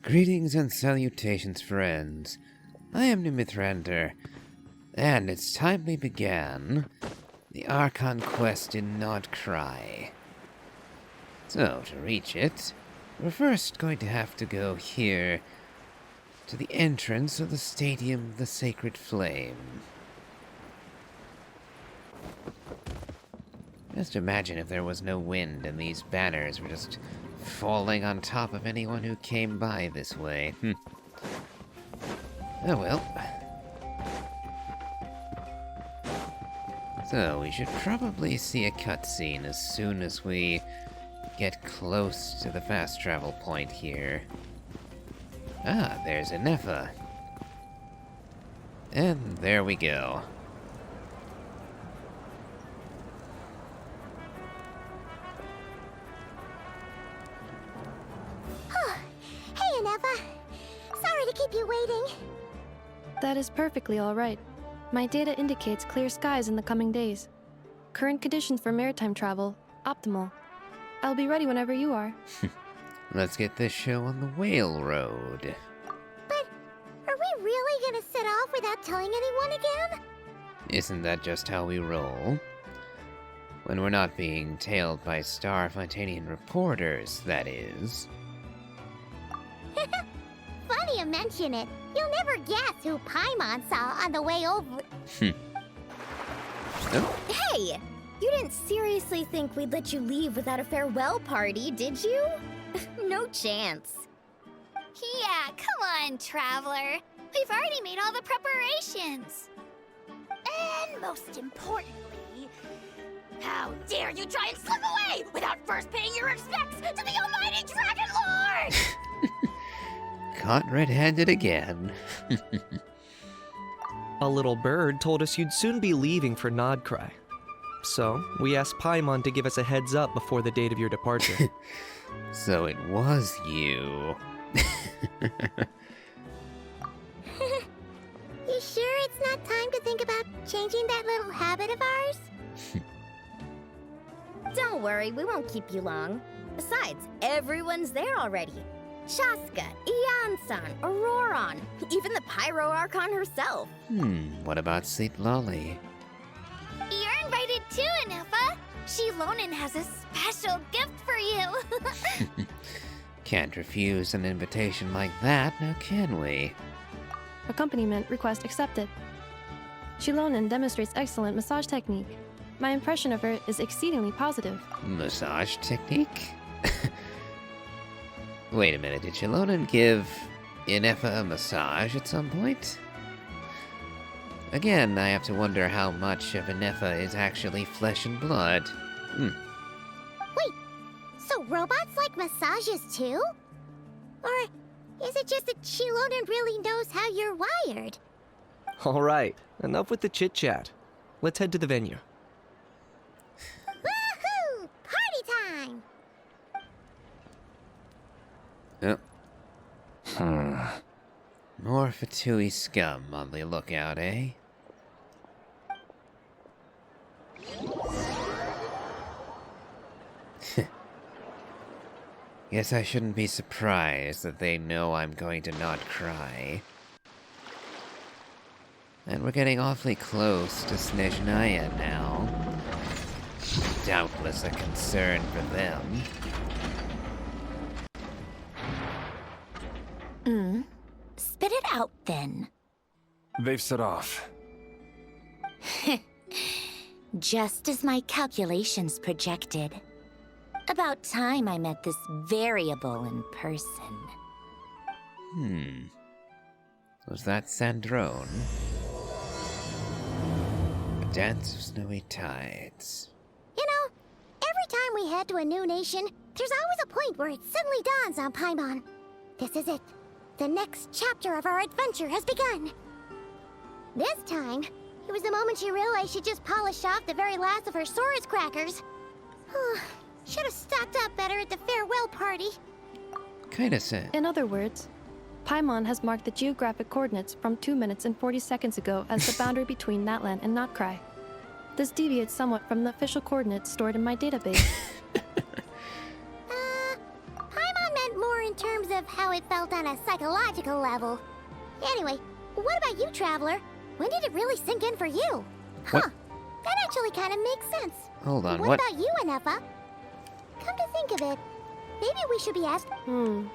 Greetings and salutations, friends. I am Nimithrander, and it's time we began the Archon quest in Krai. So, to reach it, we're first going to have to go here to the entrance of the Stadium of the Sacred Flame. Just imagine if there was no wind and these banners were just falling on top of anyone who came by this way. Oh well. So, we should probably see a cutscene as soon as we get close to the fast travel point here. Ah, there's Inefa. And there we go. Hey, Inefa. Sorry to keep you waiting. That is perfectly all right. My data indicates clear skies in the coming days. Current conditions for maritime travel, optimal. I'll be ready whenever you are. Let's get this show on the Whale Road. But are we really gonna set off without telling anyone again? Isn't that just how we roll? When we're not being tailed by Starfontanian reporters, that is. Funny you mention it. You'll never guess who Paimon saw on the way over. Oh, Hey! You didn't seriously think we'd let you leave without a farewell party, did you? No chance. Yeah, come on, Traveler. We've already made all the preparations. And most importantly, how dare you try and slip away without first paying your respects to the almighty Dragon Lord! caught red-handed again. A little bird told us you'd soon be leaving for Krai. So, we asked Paimon to give us a heads up before the date of your departure. So it was you. You sure it's not time to think about changing that little habit of ours? Don't worry, we won't keep you long. Besides, everyone's there already. Shaska, Ian-san, Auroron, even the Pyro Archon herself. What about Sleep Lolly? You're invited too, Inefa. Shilonen has a special gift for you. Can't refuse an invitation like that, now can we? Accompaniment request accepted. Shilonen demonstrates excellent massage technique. My impression of her is exceedingly positive. Massage technique? Wait a minute, did Shilonen give Inefa a massage at some point? Again, I have to wonder how much of Inefa is actually flesh and blood. Wait, so robots like massages too? Or is it just that Shilonen really knows how you're wired? Alright, enough with the chit-chat. Let's head to the venue. Woohoo! Party time! More Fatui scum on the lookout, eh? Guess I shouldn't be surprised that they know I'm going to Krai. And we're getting awfully close to Snezhnaya now. Doubtless a concern for them. Spit it out then. They've set off. Just as my calculations projected. About time I met this variable in person. Was that Sandrone? A dance of snowy tides. You know, every time we head to a new nation, there's always a point where it suddenly dawns on Paimon. This is it. The next chapter of our adventure has begun. This time, it was the moment she realized she just polished off the very last of her Saurus crackers. Should have stocked up better at the farewell party. Kinda sad. In other words, Paimon has marked the geographic coordinates from 2 minutes and 40 seconds ago as the boundary between Natlan and Krai. This deviates somewhat from the official coordinates stored in my database. Paimon meant more in terms of of how it felt on a psychological level. Anyway, what about you, Traveler? When did it really sink in for you? What? Huh, that actually kind of makes sense. Hold on, What about you, Anefa? Come to think of it, maybe we should be asked. In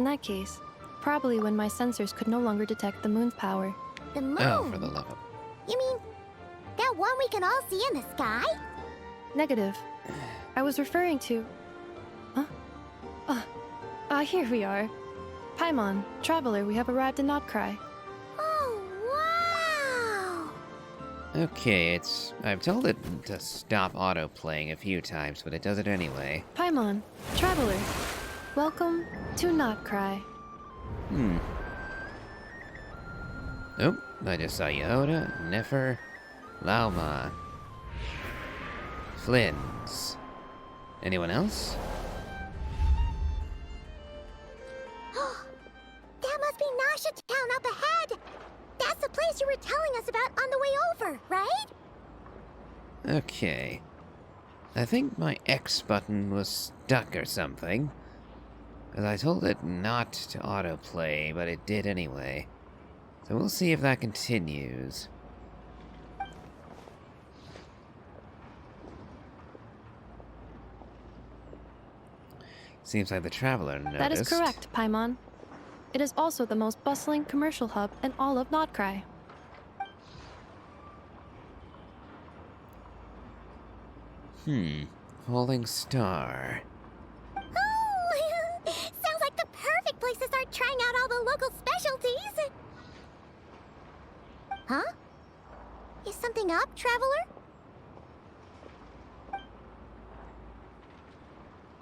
that case, probably when my sensors could no longer detect the moon's power. The moon. Oh, for the love of... You mean that one we can all see in the sky? Negative. I was referring to... Huh? Here we are. Paimon, Traveler, we have arrived in Krai. Oh, wow! Okay, I've told it to stop auto-playing a few times, but it does it anyway. Paimon, Traveler, welcome to Krai. Oh, I just saw Yoda, Nefer, Lauma, Flynn's. Anyone else? That must be Nasha Town up ahead! That's the place you were telling us about on the way over, right? Okay. I think my X button was stuck or something. Because I told it not to autoplay, but it did anyway. So we'll see if that continues. Seems like the Traveler noticed. That is correct, Paimon. It is also the most bustling commercial hub in all of Krai. Falling Star. Oh! Sounds like the perfect place to start trying out all the local specialties! Huh? Is something up, Traveler?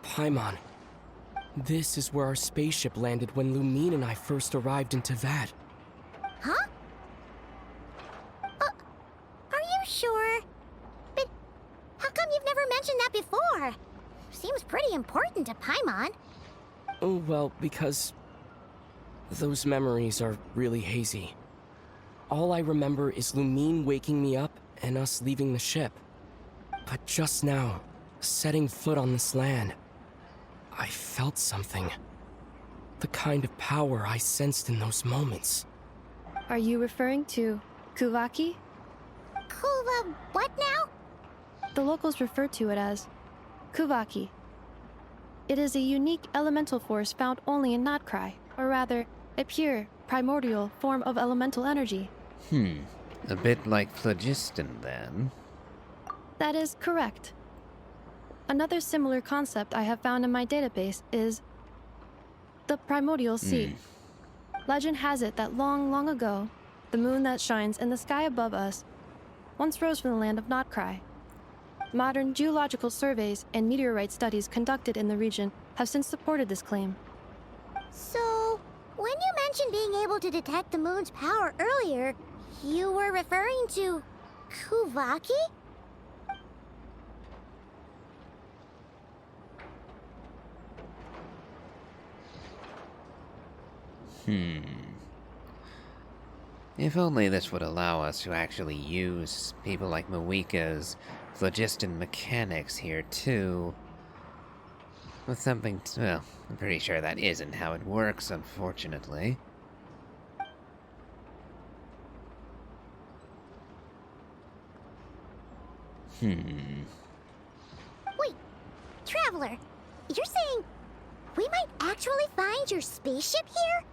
Paimon, this is where our spaceship landed when Lumine and I first arrived into Vat. Huh? Are you sure? But how come you've never mentioned that before? Seems pretty important to Paimon. Oh, well, because those memories are really hazy. All I remember is Lumine waking me up and us leaving the ship. But just now, setting foot on this land, I felt something. The kind of power I sensed in those moments. Are you referring to Kuvaki? Kuva, what now? The locals refer to it as Kuvaki. It is a unique elemental force found only in Krai, or rather, a pure, primordial form of elemental energy. A bit like phlogiston, then. That is correct. Another similar concept I have found in my database is the primordial sea. Legend has it that long, long ago, the moon that shines in the sky above us once rose from the land of Krai. Modern geological surveys and meteorite studies conducted in the region have since supported this claim. So, when you mentioned being able to detect the moon's power earlier, you were referring to Kuvaki? If only this would allow us to actually use people like Mawika's phlogiston mechanics here, too. With something, well, I'm pretty sure that isn't how it works, unfortunately. Wait, Traveler, you're saying we might actually find your spaceship here?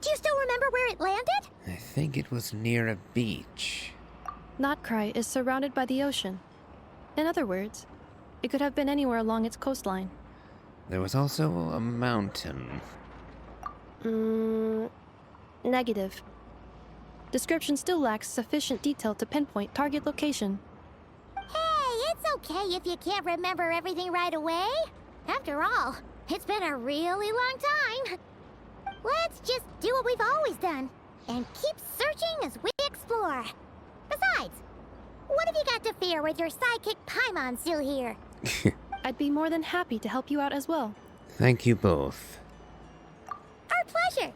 Do you still remember where it landed? I think it was near a beach. Krai is surrounded by the ocean. In other words, it could have been anywhere along its coastline. There was also a mountain. Negative. Description still lacks sufficient detail to pinpoint target location. Hey, it's okay if you can't remember everything right away. After all, it's been a really long time. Let's just do what we've always done, and keep searching as we explore. Besides, what have you got to fear with your sidekick Paimon still here? I'd be more than happy to help you out as well. Thank you both. Our pleasure.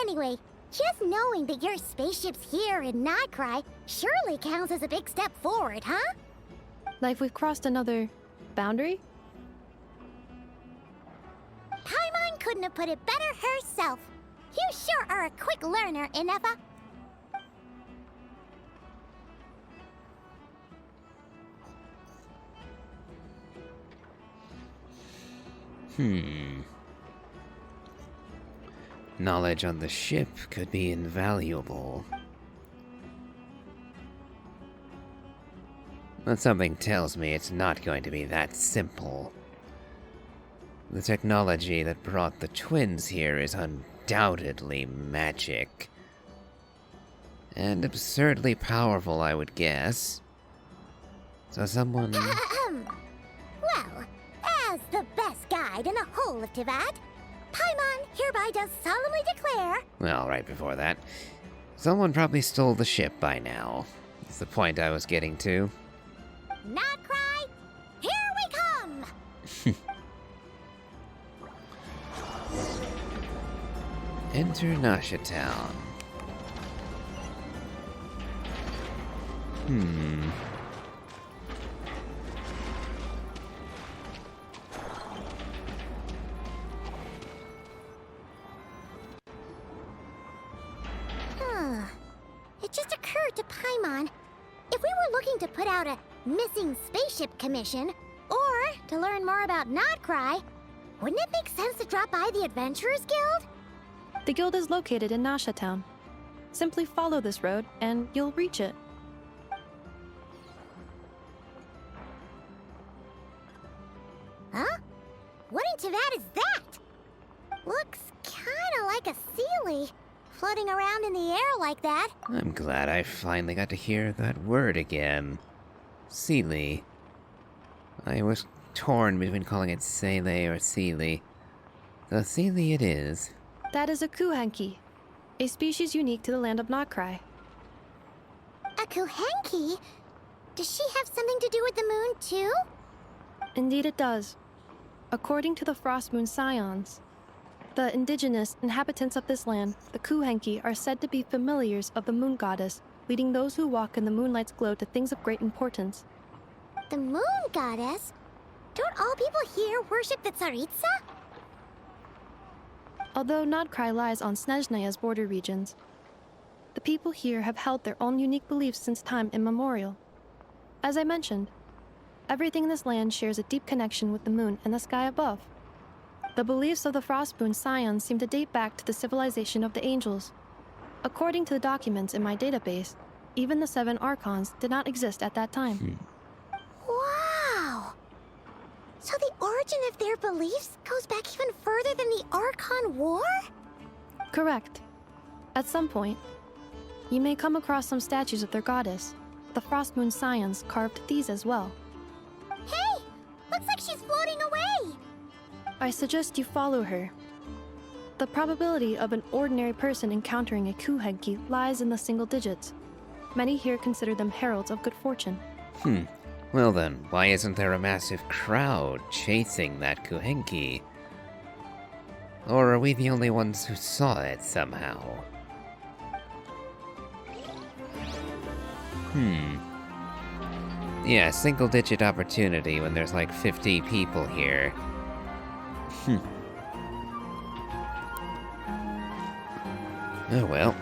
Anyway, just knowing that your spaceship's here in Krai surely counts as a big step forward, huh? Like we've crossed another boundary? Paimon couldn't have put it better herself. You sure are a quick learner, Inefa. Knowledge on the ship could be invaluable. But something tells me it's not going to be that simple. The technology that brought the twins here is undoubtedly magic. And absurdly powerful, I would guess. So someone... Well, as the best guide in the whole of Tivat, Paimon hereby does solemnly declare... Well, right before that. Someone probably stole the ship by now. That's the point I was getting to. Not cry, here we come! Enter Nasha Town. It just occurred to Paimon, if we were looking to put out a missing spaceship commission, or to learn more about Krai, wouldn't it make sense to drop by the Adventurers Guild? The guild is located in Nasha Town. Simply follow this road, and you'll reach it. Huh? What in Tivat is that? Looks kinda like a Seelie, floating around in the air like that. I'm glad I finally got to hear that word again. Seelie. I was torn between calling it Sele or Seelie. So Seelie it is. That is a kuhenki, a species unique to the land of Krai. A Kuhenki? Does she have something to do with the moon, too? Indeed it does. According to the Frost Moon Scions, the indigenous inhabitants of this land, the kuhenki, are said to be familiars of the moon goddess, leading those who walk in the moonlight's glow to things of great importance. The moon goddess? Don't all people here worship the Tsaritsa? Although Krai lies on Snezhnaya's border regions, the people here have held their own unique beliefs since time immemorial. As I mentioned, everything in this land shares a deep connection with the moon and the sky above. The beliefs of the Frostmoon Scions seem to date back to the civilization of the angels. According to the documents in my database, even the 7 Archons did not exist at that time. Wow! So the origin of their beliefs goes back even further than the Archon War? Correct. At some point, you may come across some statues of their goddess. The Frostmoon Scions carved these as well. Hey! Looks like she's floating away! I suggest you follow her. The probability of an ordinary person encountering a kuhenki lies in the single digits. Many here consider them heralds of good fortune. Well then, why isn't there a massive crowd chasing that kuhenki? Or are we the only ones who saw it somehow? Yeah, single-digit opportunity when there's like 50 people here. Oh well.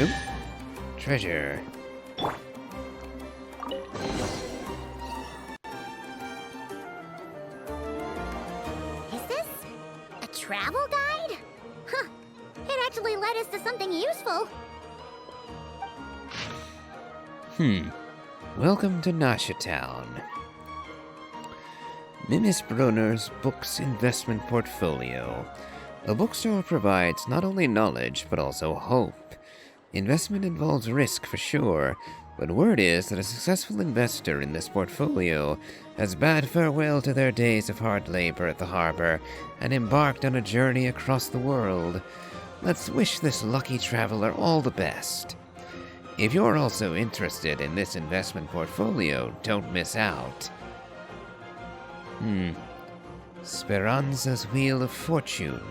Oop. Treasure. Is this a travel guide? Huh. It actually led us to something useful. Welcome to Nasha Town. Mimis Brunner's Books Investment Portfolio. A bookstore provides not only knowledge, but also hope. Investment involves risk for sure, but word is that a successful investor in this portfolio has bade farewell to their days of hard labor at the harbor and embarked on a journey across the world. Let's wish this lucky traveler all the best. If you're also interested in this investment portfolio, don't miss out. Speranza's Wheel of Fortune.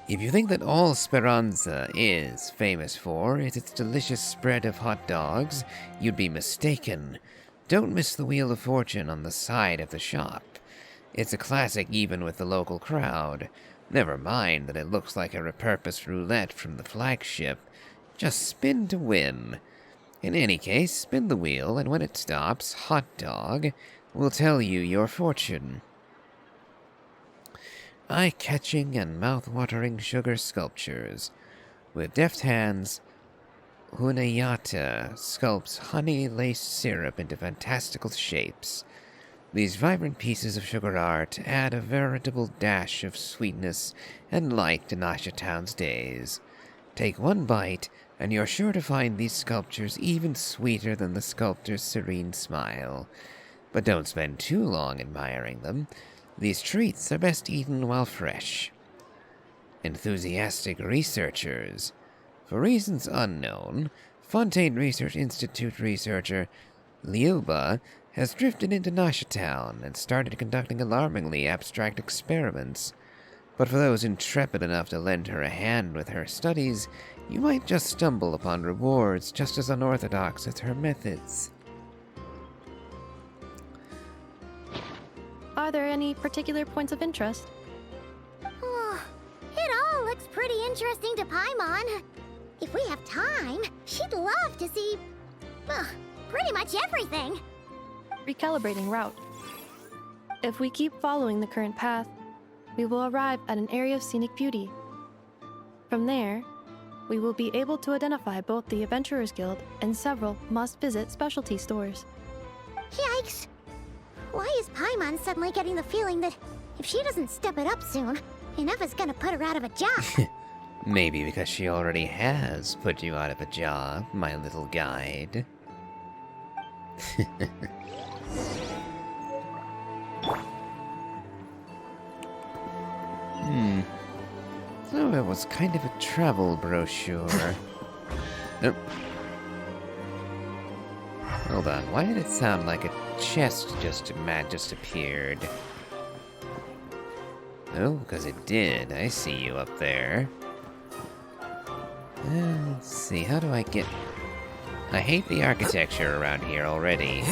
If you think that all Speranza is famous for is its delicious spread of hot dogs, you'd be mistaken. Don't miss the Wheel of Fortune on the side of the shop. It's a classic even with the local crowd. Never mind that it looks like a repurposed roulette from the flagship. Just spin to win. In any case, spin the wheel, and when it stops, Hot Dog will tell you your fortune. Eye-catching and mouth-watering sugar sculptures. With deft hands, Hunayata sculpts honey-laced syrup into fantastical shapes. These vibrant pieces of sugar art add a veritable dash of sweetness and light to Nasha Town's days. Take one bite, and you're sure to find these sculptures even sweeter than the sculptor's serene smile. But don't spend too long admiring them. These treats are best eaten while fresh. Enthusiastic researchers. For reasons unknown, Fontaine Research Institute researcher Liuba has drifted into Nasha Town and started conducting alarmingly abstract experiments. But for those intrepid enough to lend her a hand with her studies, you might just stumble upon rewards just as unorthodox as her methods. Are there any particular points of interest? It all looks pretty interesting to Paimon. If we have time, she'd love to see, pretty much everything. Recalibrating route. If we keep following the current path, we will arrive at an area of scenic beauty. From there, we will be able to identify both the Adventurers Guild and several must-visit specialty stores. Yikes! Why is Paimon suddenly getting the feeling that if she doesn't step it up soon, Ineva's gonna put her out of a job? Maybe because she already has put you out of a job, my little guide. So it was kind of a travel brochure. Nope. Hold on, why did it sound like a chest just appeared? Oh, because it did. I see you up there. Let's see, how do I get... I hate the architecture around here already.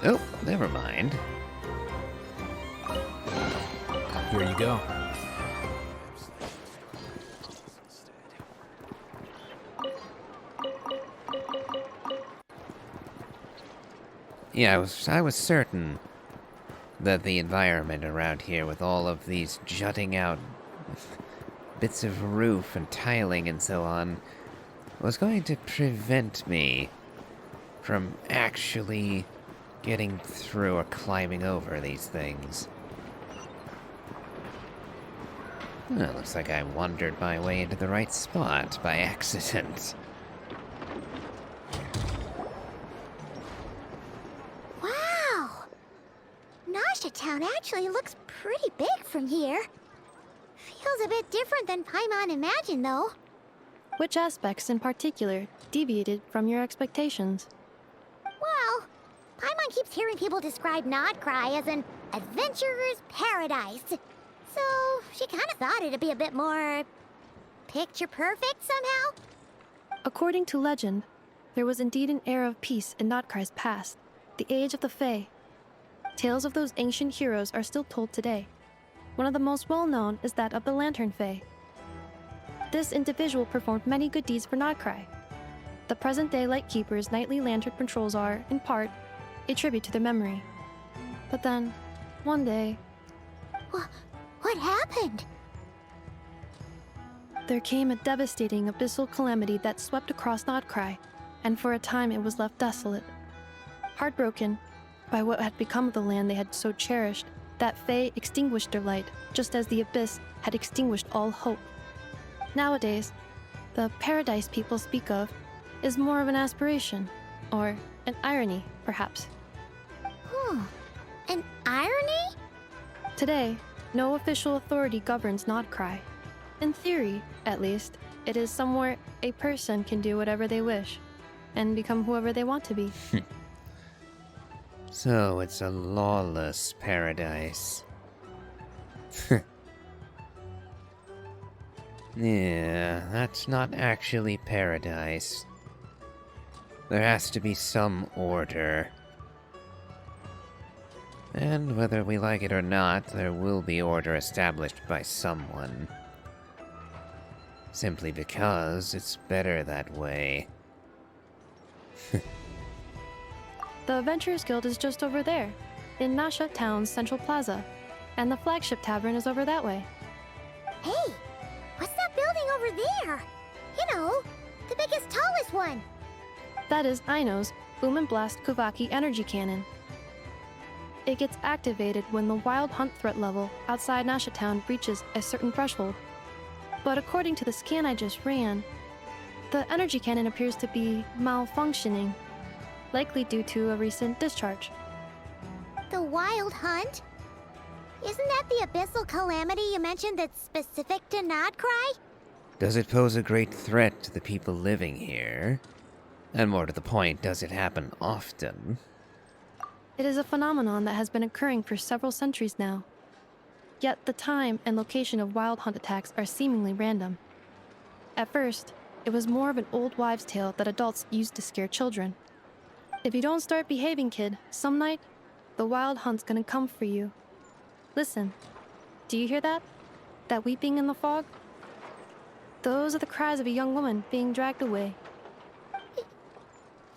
Oh, never mind. Here you go. Yeah, I was certain that the environment around here with all of these jutting out bits of roof and tiling and so on was going to prevent me from actually getting through or climbing over these things. Well, looks like I wandered my way into the right spot by accident. Wow! Nasha Town actually looks pretty big from here. Feels a bit different than Paimon imagined, though. Which aspects in particular deviated from your expectations? Well, Paimon keeps hearing people describe Krai as an adventurer's paradise. So, she kind of thought it'd be a bit more... picture perfect somehow? According to legend, there was indeed an era of peace in Krai's past, the age of the Fae. Tales of those ancient heroes are still told today. One of the most well-known is that of the Lantern Fae. This individual performed many good deeds for Krai. The present-day Lightkeeper's nightly lantern patrols are, in part, a tribute to their memory. But then, one day... What happened? There came a devastating abyssal calamity that swept across Krai, and for a time it was left desolate. Heartbroken by what had become of the land they had so cherished, that Fae extinguished their light, just as the abyss had extinguished all hope. Nowadays, the paradise people speak of is more of an aspiration, or an irony, perhaps. An irony? Today, no official authority governs Krai. In theory, at least, it is somewhere a person can do whatever they wish, and become whoever they want to be. So it's a lawless paradise. Yeah, that's not actually paradise. There has to be some order. And whether we like it or not, there will be order established by someone. Simply because it's better that way. The Adventurers Guild is just over there, in Nasha Town's Central Plaza, and the flagship tavern is over that way. Hey, what's that building over there? You know, the biggest, tallest one. That is Aino's Boom and Blast Kuvaki energy cannon. It gets activated when the wild hunt threat level outside Nasha Town reaches a certain threshold. But according to the scan I just ran, the energy cannon appears to be malfunctioning, likely due to a recent discharge. The wild hunt? Isn't that the abyssal calamity you mentioned that's specific to Krai? Does it pose a great threat to the people living here? And more to the point, does it happen often? It is a phenomenon that has been occurring for several centuries now. Yet the time and location of wild hunt attacks are seemingly random. At first, it was more of an old wives' tale that adults used to scare children. If you don't start behaving, kid, some night, the wild hunt's gonna come for you. Listen, do you hear that? That weeping in the fog? Those are the cries of a young woman being dragged away.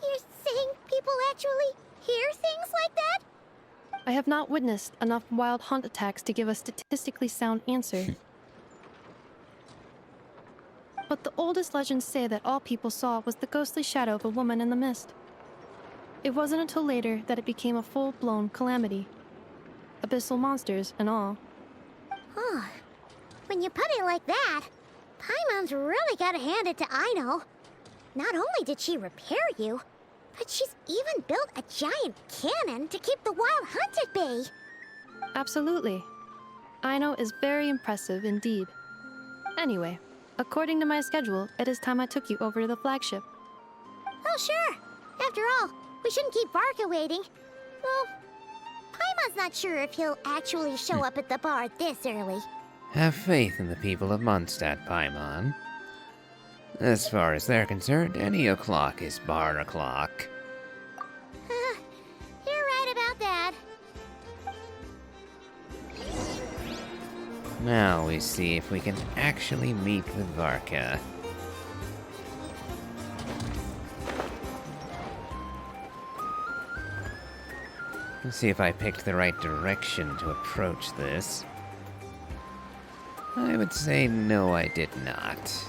You're saying people actually hear things like that? I have not witnessed enough wild hunt attacks to give a statistically sound answer. But the oldest legends say that all people saw was the ghostly shadow of a woman in the mist. It wasn't until later that it became a full-blown calamity. Abyssal monsters and all. Huh. When you put it like that, Paimon's really gotta hand it to Aino. Not only did she repair you, but she's even built a giant cannon to keep the wild hunt at bay. Absolutely. Aino is very impressive indeed. Anyway, according to my schedule, it is time I took you over to the flagship. Oh, sure. After all, we shouldn't keep Varka waiting. Well, Paimon's not sure if he'll actually show up at the bar this early. Have faith in the people of Mondstadt, Paimon. As far as they're concerned, any o'clock is bar o'clock. You're right about that. Now we see if we can actually meet with Varka. Let's see if I picked the right direction to approach this. I would say no, I did not.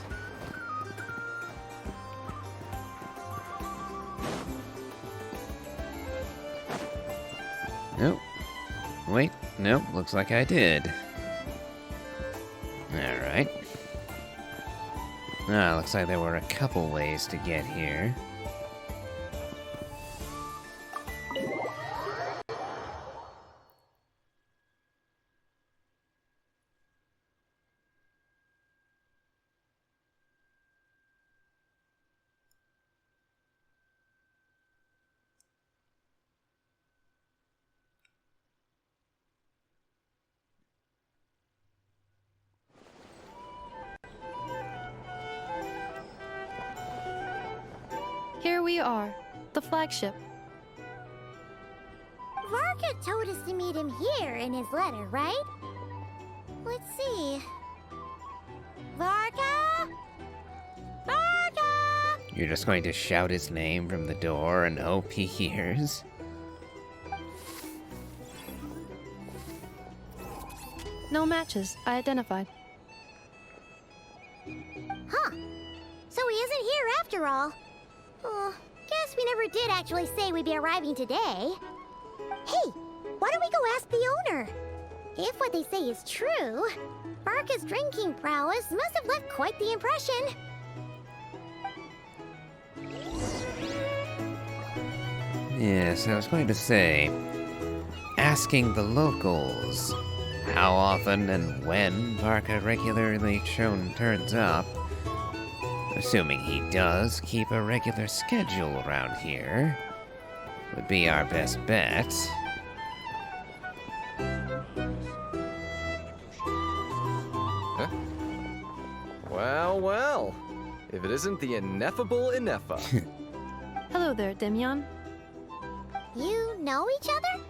Nope. Wait, nope, looks like I did. Alright. Looks like there were a couple ways to get here. Here we are, the flagship. Varka told us to meet him here in his letter, right? Let's see. Varka? Varka! You're just going to shout his name from the door and hope he hears? No matches, I identified. Huh. So he isn't here after all. Oh, guess we never did actually say we'd be arriving today. Hey, why don't we go ask the owner? If what they say is true, Varka's drinking prowess must have left quite the impression. Yes, I was going to say, asking the locals how often and when Varka regularly turns up, assuming he does keep a regular schedule around here, would be our best bet. What? Well, if it isn't the ineffable Ineffa. Hello there, Demyon. You know each other?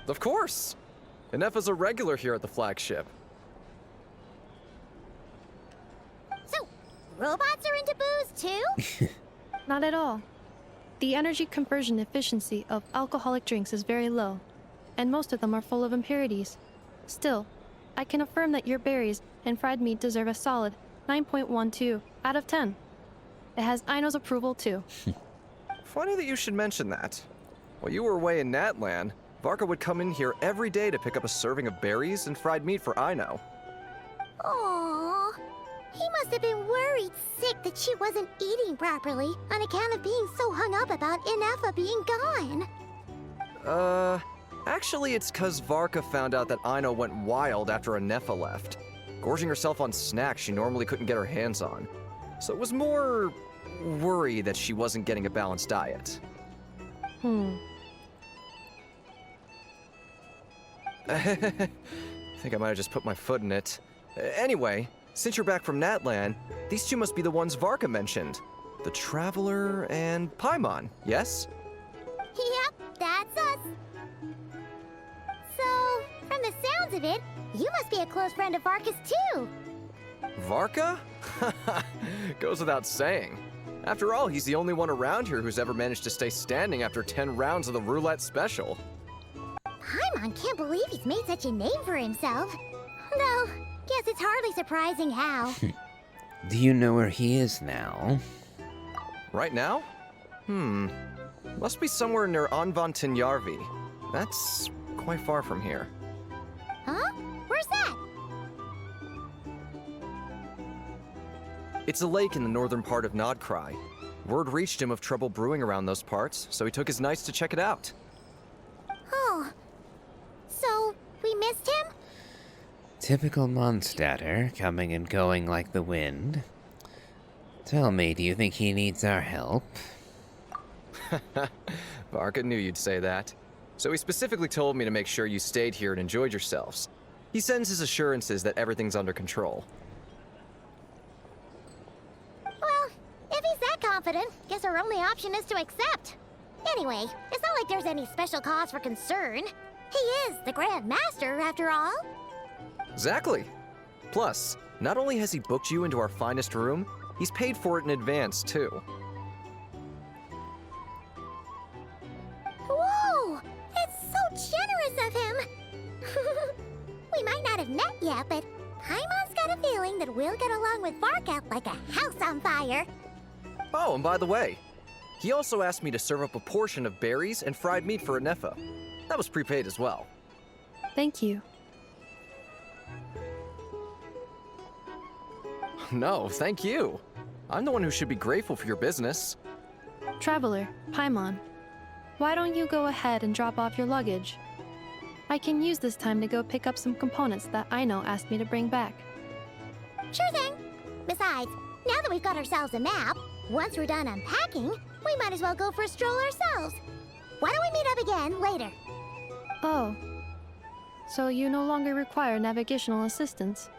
Of course! Ineffa's a regular here at the flagship. So, robots are into booze too? Not at all. The energy conversion efficiency of alcoholic drinks is very low, and most of them are full of impurities. Still, I can affirm that your berries and fried meat deserve a solid 9.12 out of 10. It has Aino's approval too. Funny that you should mention that. While you were away in Natlan, Varka would come in here every day to pick up a serving of berries and fried meat for Aino. Aww. He must have been worried sick that she wasn't eating properly on account of being so hung up about Ineffa being gone. Actually it's 'cause Varka found out that Aino went wild after Ineffa left, gorging herself on snacks she normally couldn't get her hands on. So it was more worry that she wasn't getting a balanced diet. I think I might have just put my foot in it. Anyway, since you're back from Natlan, these two must be the ones Varka mentioned. The Traveler and Paimon, yes? Yep, that's us. So, from the sounds of it, you must be a close friend of Varka's too. Varka? Goes without saying. After all, he's the only one around here who's ever managed to stay standing after 10 rounds of the roulette special. Paimon can't believe he's made such a name for himself. Though, guess it's hardly surprising how. Do you know where he is now? Right now? Must be somewhere near Anvan Tinyarvi. That's quite far from here. Huh? Where's that? It's a lake in the northern part of Krai. Word reached him of trouble brewing around those parts, so he took his knights to check it out. Oh. So, we missed him? Typical Mondstatter, coming and going like the wind. Tell me, do you think he needs our help? Varka knew you'd say that. So he specifically told me to make sure you stayed here and enjoyed yourselves. He sends his assurances that everything's under control. Well, if he's that confident, guess our only option is to accept. Anyway, it's not like there's any special cause for concern. He is the Grand Master, after all. Exactly. Plus, not only has he booked you into our finest room, he's paid for it in advance, too. Whoa! It's so generous of him! We might not have met yet, but Paimon's got a feeling that we'll get along with Varka like a house on fire. Oh, and by the way, he also asked me to serve up a portion of berries and fried meat for Ineffa. That was prepaid as well. Thank you. No, thank you. I'm the one who should be grateful for your business. Traveler, Paimon, why don't you go ahead and drop off your luggage? I can use this time to go pick up some components that Aino asked me to bring back. Sure thing. Besides, now that we've got ourselves a map, once we're done unpacking, we might as well go for a stroll ourselves. Why don't we meet up again later? Oh. So you no longer require navigational assistance?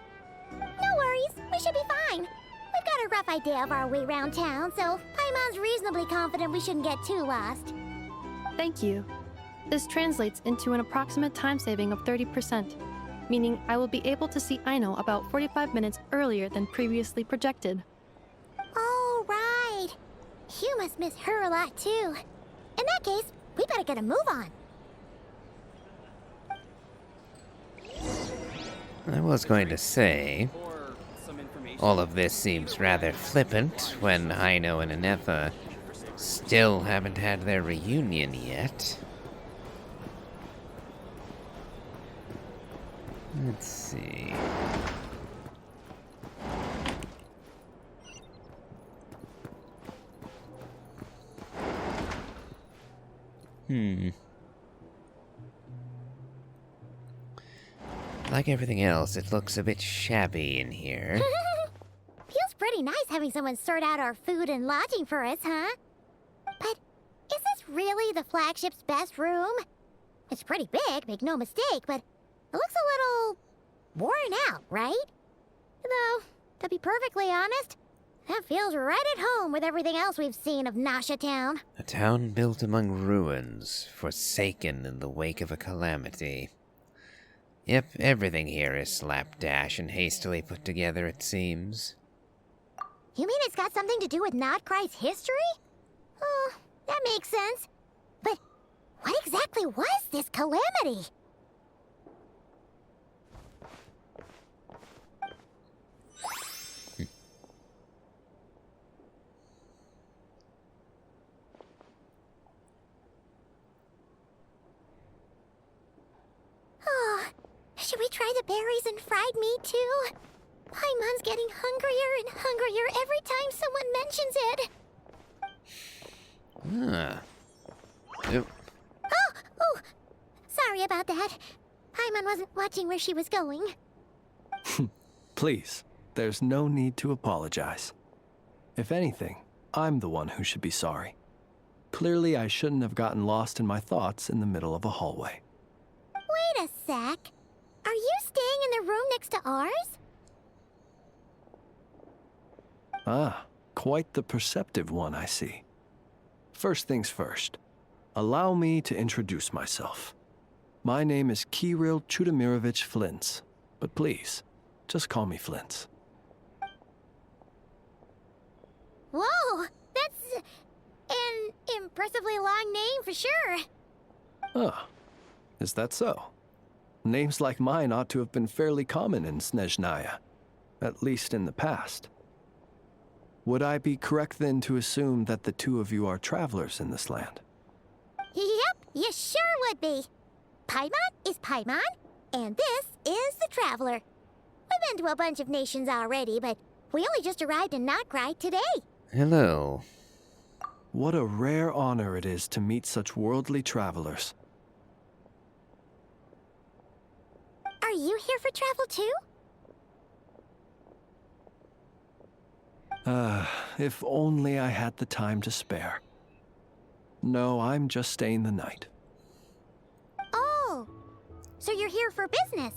No worries, we should be fine. We've got a rough idea of our way around town, so Paimon's reasonably confident we shouldn't get too lost. Thank you. This translates into an approximate time saving of 30%, meaning I will be able to see Aino about 45 minutes earlier than previously projected. Oh, right. You must miss her a lot, too. In that case, we better get a move on. I was going to say, all of this seems rather flippant when Aino and Ineffa still haven't had their reunion yet. Let's see. Like everything else, it looks a bit shabby in here. Feels pretty nice having someone sort out our food and lodging for us, huh? But is this really the flagship's best room? It's pretty big, make no mistake, but it looks a little worn out, right? Though, To be perfectly honest, that feels right at home with everything else we've seen of Nasha Town. A town built among ruins, forsaken in the wake of a calamity. Yep, everything here is slapdash and hastily put together, it seems. You mean it's got something to do with Krai's history? Oh, that makes sense. But what exactly was this calamity? Oh, should we try the berries and fried meat too? Paimon's getting hungrier and hungrier every time someone mentions it. Yep. Oh, sorry about that. Paimon wasn't watching where she was going. Please, there's no need to apologize. If anything, I'm the one who should be sorry. Clearly, I shouldn't have gotten lost in my thoughts in the middle of a hallway. Wait a sec. Are you staying in the room next to ours? Ah, quite the perceptive one, I see. First things first, allow me to introduce myself. My name is Kirill Chudamirovich Flintz, but please, just call me Flintz. Whoa, that's an impressively long name for sure. Ah, is that so? Names like mine ought to have been fairly common in Snezhnaya, at least in the past. Would I be correct then to assume that the two of you are travelers in this land? Yep, you sure would be. Paimon is Paimon, and this is the Traveler. We've been to a bunch of nations already, but we only just arrived in Krai today. Hello. What a rare honor it is to meet such worldly travelers. Are you here for travel too? If only I had the time to spare. No, I'm just staying the night. Oh, so you're here for business?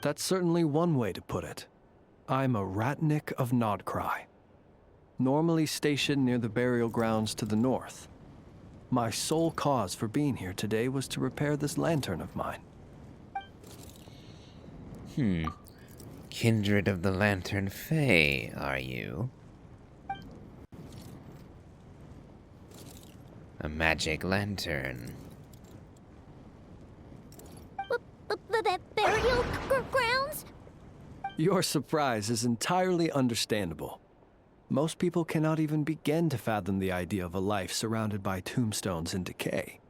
That's certainly one way to put it. I'm a ratnik of Krai, normally stationed near the burial grounds to the north. My sole cause for being here today was to repair this lantern of mine. Kindred of the Lantern Fae, are you? A magic lantern. Burial grounds? Your surprise is entirely understandable. Most people cannot even begin to fathom the idea of a life surrounded by tombstones and decay.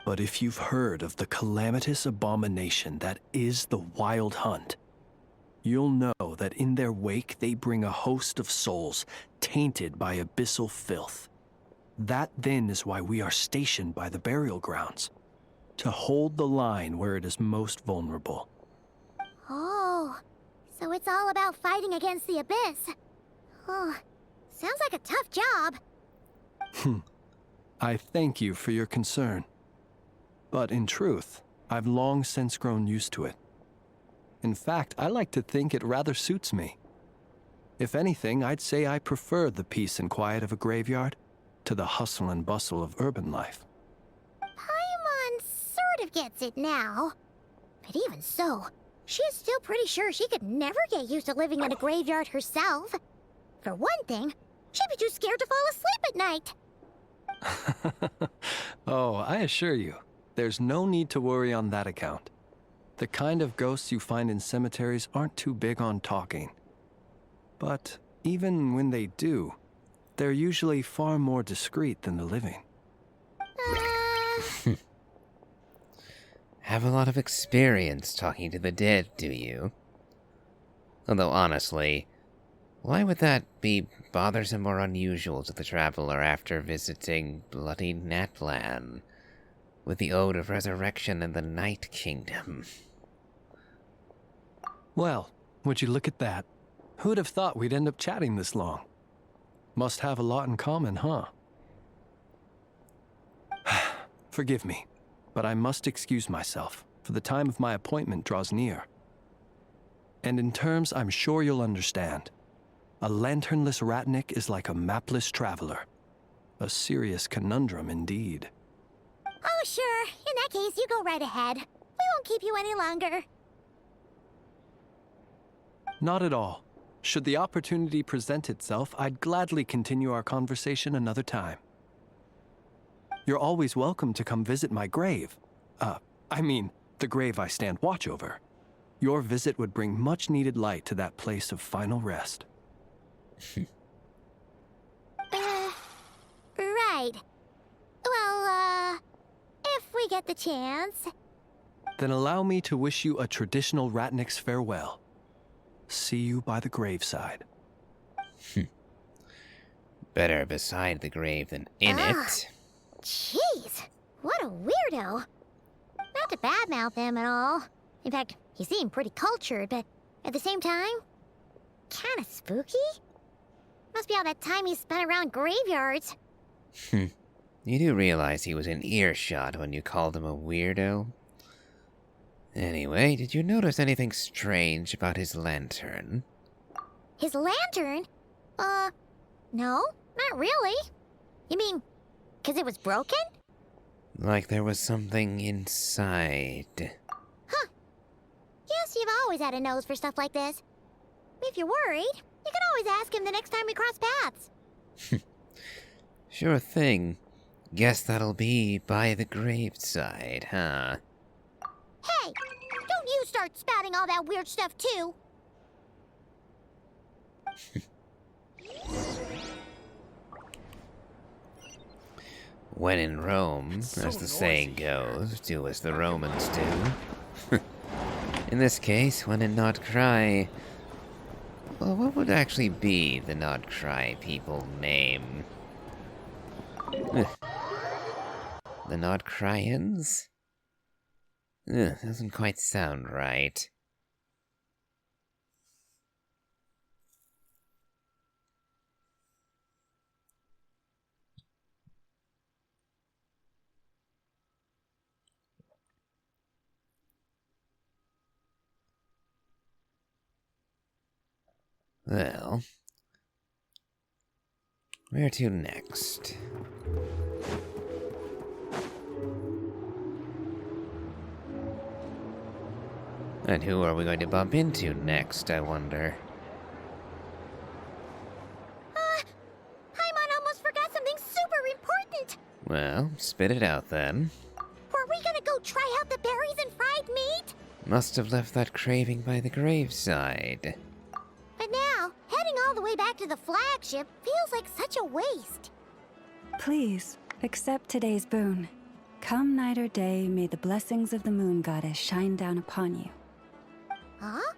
But if you've heard of the calamitous abomination that is the Wild Hunt, you'll know that in their wake they bring a host of souls tainted by abyssal filth. That then is why we are stationed by the burial grounds, to hold the line where it is most vulnerable. Oh, so it's all about fighting against the abyss. Oh, sounds like a tough job. I thank you for your concern. But in truth, I've long since grown used to it. In fact, I like to think it rather suits me. If anything, I'd say I prefer the peace and quiet of a graveyard to the hustle and bustle of urban life. Paimon sort of gets it now. But even so, she is still pretty sure she could never get used to living in a graveyard herself. For one thing, she'd be too scared to fall asleep at night. Oh, I assure you, there's no need to worry on that account. The kind of ghosts you find in cemeteries aren't too big on talking. But even when they do, they're usually far more discreet than the living. Have a lot of experience talking to the dead, do you? Although honestly, why would that be bothersome or unusual to the traveler after visiting bloody Natlan, with the Ode of Resurrection and the Night Kingdom? Well, would you look at that? Who'd have thought we'd end up chatting this long? Must have a lot in common, huh? Forgive me, but I must excuse myself, for the time of my appointment draws near. And in terms I'm sure you'll understand. A lanternless Ratnik is like a mapless traveler. A serious conundrum indeed. Oh, sure. In that case, you go right ahead. We won't keep you any longer. Not at all. Should the opportunity present itself, I'd gladly continue our conversation another time. You're always welcome to come visit my grave. I mean, the grave I stand watch over. Your visit would bring much-needed light to that place of final rest. Right. Well, if we get the chance. Then allow me to wish you a traditional Ratnik's farewell. See you by the graveside. Better beside the grave than in it. Jeez, what a weirdo. Not to badmouth him at all. In fact, he seemed pretty cultured, but at the same time, kinda spooky. Must be all that time he spent around graveyards. You do realize he was in earshot when you called him a weirdo? Anyway, did you notice anything strange about his lantern? His lantern? No, not really. You mean, 'cause it was broken? Like there was something inside. Huh. Guess you've always had a nose for stuff like this. If you're worried, you can always ask him the next time we cross paths. Sure thing. Guess that'll be by the graveside, huh? Hey, don't you start spouting all that weird stuff too. When in Rome, as the saying goes, do as the Romans do. In this case, when in Not Krai... Well, what would actually be the Not Krai people name? The Not Kraians? Doesn't quite sound right. Well, where to next? And who are we going to bump into next, I wonder? Paimon almost forgot something super important. Well, spit it out then. Were we gonna go try out the berries and fried meat? Must have left that craving by the graveside. But now, heading all the way back to the flagship feels like such a waste. Please, accept today's boon. Come night or day, may the blessings of the moon goddess shine down upon you. Huh?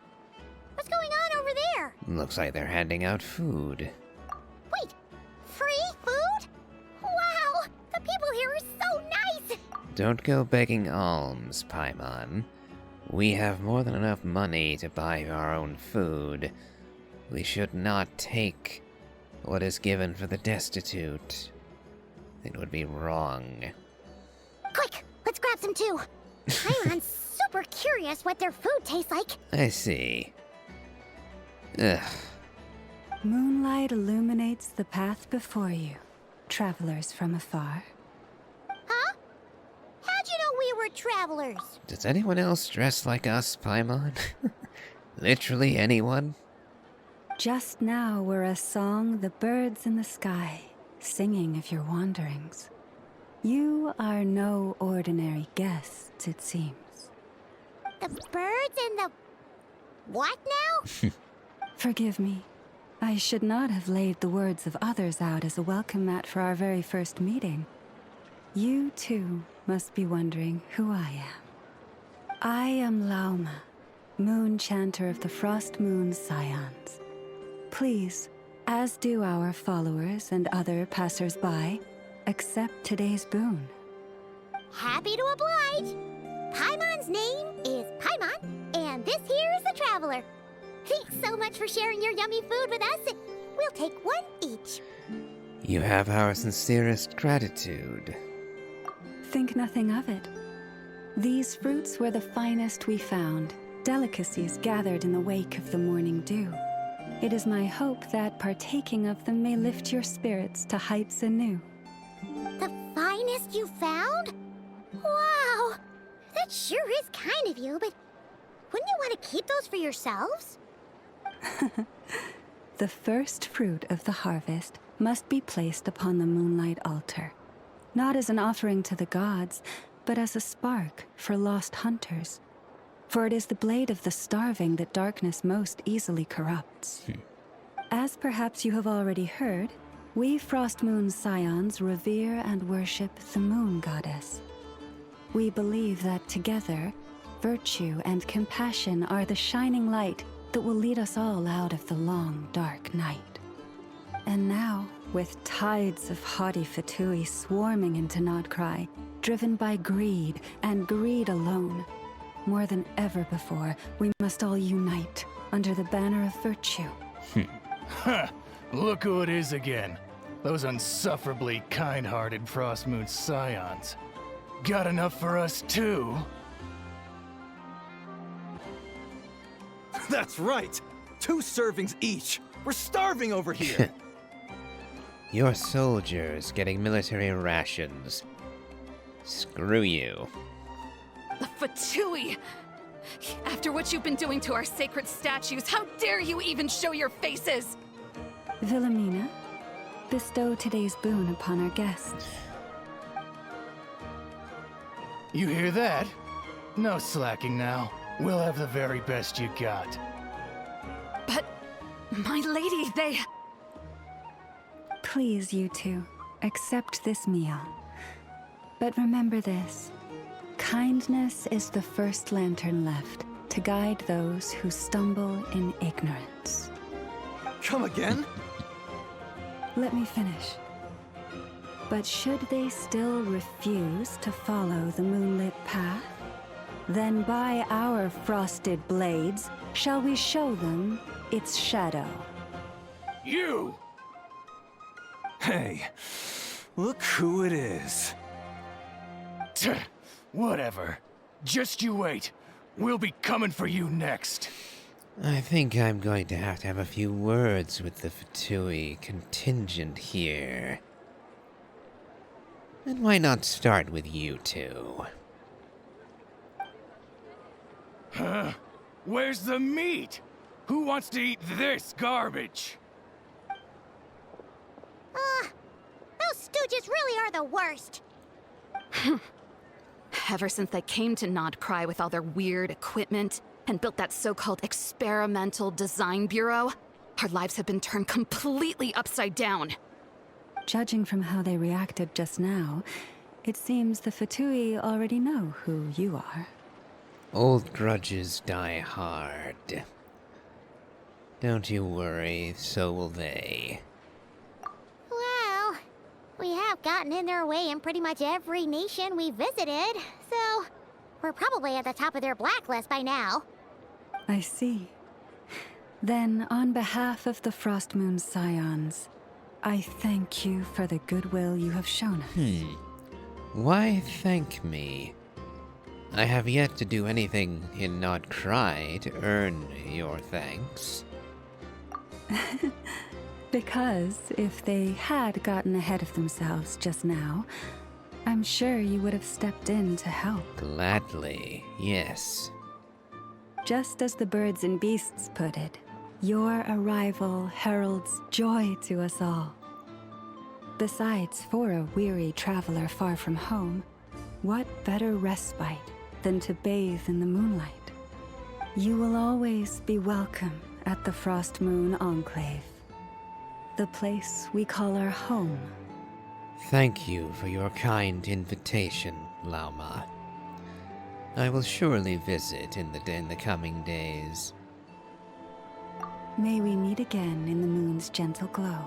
What's going on over there? Looks like they're handing out food. Wait, free food? Wow, the people here are so nice! Don't go begging alms, Paimon. We have more than enough money to buy our own food. We should not take what is given for the destitute. It would be wrong. Quick, let's grab some too. Paimon's super curious what their food tastes like. I see. Ugh. Moonlight illuminates the path before you, travelers from afar. Huh? How'd you know we were travelers? Does anyone else dress like us, Paimon? Literally anyone? Just now were a song the birds in the sky, singing of your wanderings. You are no ordinary guests, it seems. The birds and the... what now? Forgive me. I should not have laid the words of others out as a welcome mat for our very first meeting. You, too, must be wondering who I am. I am Lauma, moon chanter of the Frost Moon Scions. Please, as do our followers and other passers-by, accept today's boon. Happy to oblige. Paimon's name is Paimon, and this here is the traveler. Thanks so much for sharing your yummy food with us. We'll take one each. You have our sincerest gratitude. Think nothing of it. These fruits were the finest we found, delicacies gathered in the wake of the morning dew. It is my hope that partaking of them may lift your spirits to heights anew. The finest you found? Wow! That sure is kind of you, but wouldn't you want to keep those for yourselves? The first fruit of the harvest must be placed upon the moonlight altar, not as an offering to the gods, but as a spark for lost hunters. For it is the blade of the starving that darkness most easily corrupts. As perhaps you have already heard, we Frostmoon Scions revere and worship the moon goddess. We believe that together, virtue and compassion are the shining light that will lead us all out of the long, dark night. And now, with tides of haughty Fatui swarming into Krai, driven by greed and greed alone, more than ever before, we must all unite under the banner of virtue. Ha! Look who it is again. Those unsufferably kind-hearted Frostmoon Scions. Got enough for us too? That's right! 2 servings each! We're starving over here! Your soldiers getting military rations. Screw you. The Fatui! After what you've been doing to our sacred statues, how dare you even show your faces? Wilhelmina, bestow today's boon upon our guests. You hear that? No slacking now. We'll have the very best you got. But, my lady, they... Please, you two, accept this meal. But remember this. Kindness is the first lantern left to guide those who stumble in ignorance. Come again? Let me finish. But should they still refuse to follow the moonlit path, then by our frosted blades shall we show them its shadow. You! Hey, look who it is. Whatever. Just you wait. We'll be coming for you next. I think I'm going to have a few words with the Fatui contingent here. And why not start with you two? Huh? Where's the meat? Who wants to eat this garbage? Those stooges really are the worst. Ever since they came to Krai with all their weird equipment and built that so-called experimental design bureau, our lives have been turned completely upside down. Judging from how they reacted just now, it seems the Fatui already know who you are. Old grudges die hard. Don't you worry, so will they. Well, we have gotten in their way in pretty much every nation we visited, so we're probably at the top of their blacklist by now. I see. Then, on behalf of the Frostmoon Scions, I thank you for the goodwill you have shown us. Why thank me? I have yet to do anything in Krai to earn your thanks. Because if they had gotten ahead of themselves just now, I'm sure you would have stepped in to help. Gladly, yes. Just as the birds and beasts put it, your arrival heralds joy to us all. Besides, for a weary traveler far from home, what better respite than to bathe in the moonlight? You will always be welcome at the Frostmoon Enclave, the place we call our home. Thank you for your kind invitation, Lauma. I will surely visit in the coming days. May we meet again in the moon's gentle glow.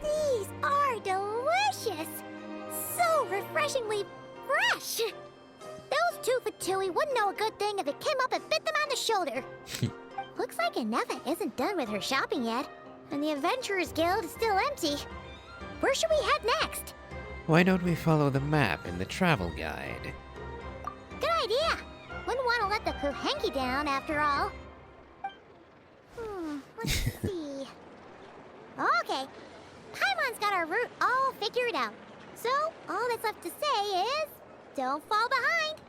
These are delicious! So refreshingly fresh! Those two Fatui wouldn't know a good thing if it came up and bit them on the shoulder. Looks like Anefa isn't done with her shopping yet, and the Adventurers Guild is still empty. Where should we head next? Why don't we follow the map in the travel guide? Wouldn't want to let the Kuhenki down, after all. Let's see. Okay. Paimon's got our route all figured out. So, all that's left to say is, don't fall behind.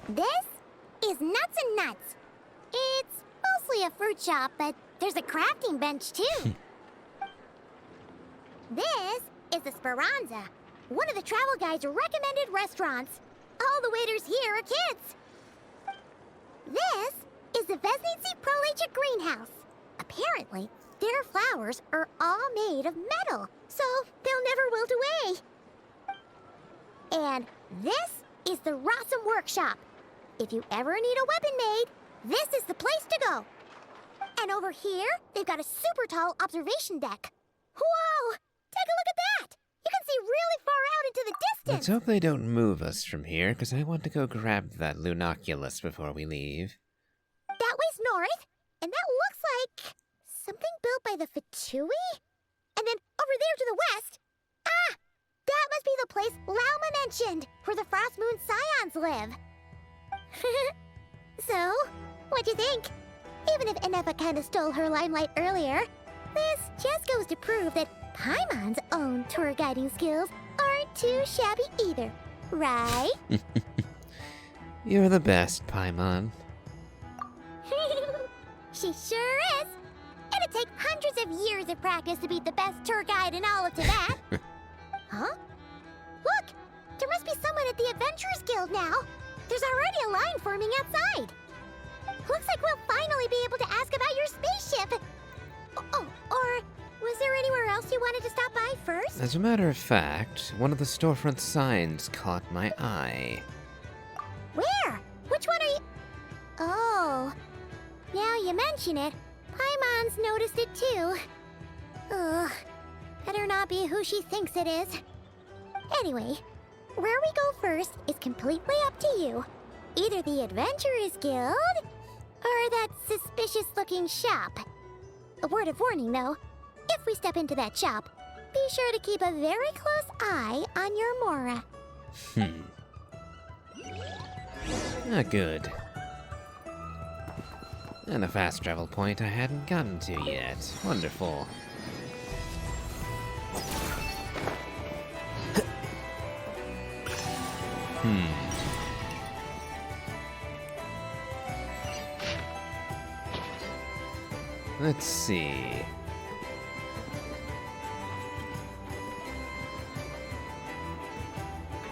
This is Nuts and Nuts. It's mostly a fruit shop, but there's a crafting bench, too. This is the Speranza, one of the travel guide's recommended restaurants. All the waiters here are kids. This is the Vesnitsi Prolecha greenhouse. Apparently, their flowers are all made of metal, so they'll never wilt away. And this is the Rossum Workshop. If you ever need a weapon made, this is the place to go. And over here, they've got a super tall observation deck. Whoa! Take a look at that! You can see really far out into the distance! Let's hope they don't move us from here, because I want to go grab that Lunoculus before we leave. That way's north, and that looks like something built by the Fatui? And then over there to the west, that must be the place Lauma mentioned, where the Frost Moon Scions live. So, what'd you think? Even if Enefa kinda stole her limelight earlier, this just goes to prove that Paimon's own tour guiding skills aren't too shabby either, right? You're the best, Paimon. She sure is. It'd take hundreds of years of practice to beat the best tour guide in all of Tibet. Huh? Look! There must be someone at the Adventurers Guild now. There's already a line forming outside. Looks like we'll finally be able to ask about your spaceship. Oh, or was there anywhere else you wanted to stop by first? As a matter of fact, one of the storefront signs caught my eye. Where? Which one are you... Oh. Now you mention it, Paimon's noticed it too. Ugh. Better not be who she thinks it is. Anyway, where we go first is completely up to you. Either the Adventurers Guild, or that suspicious-looking shop. A word of warning, though. If we step into that shop, be sure to keep a very close eye on your Mora. Not good. And a fast travel point I hadn't gotten to yet. Wonderful. Let's see.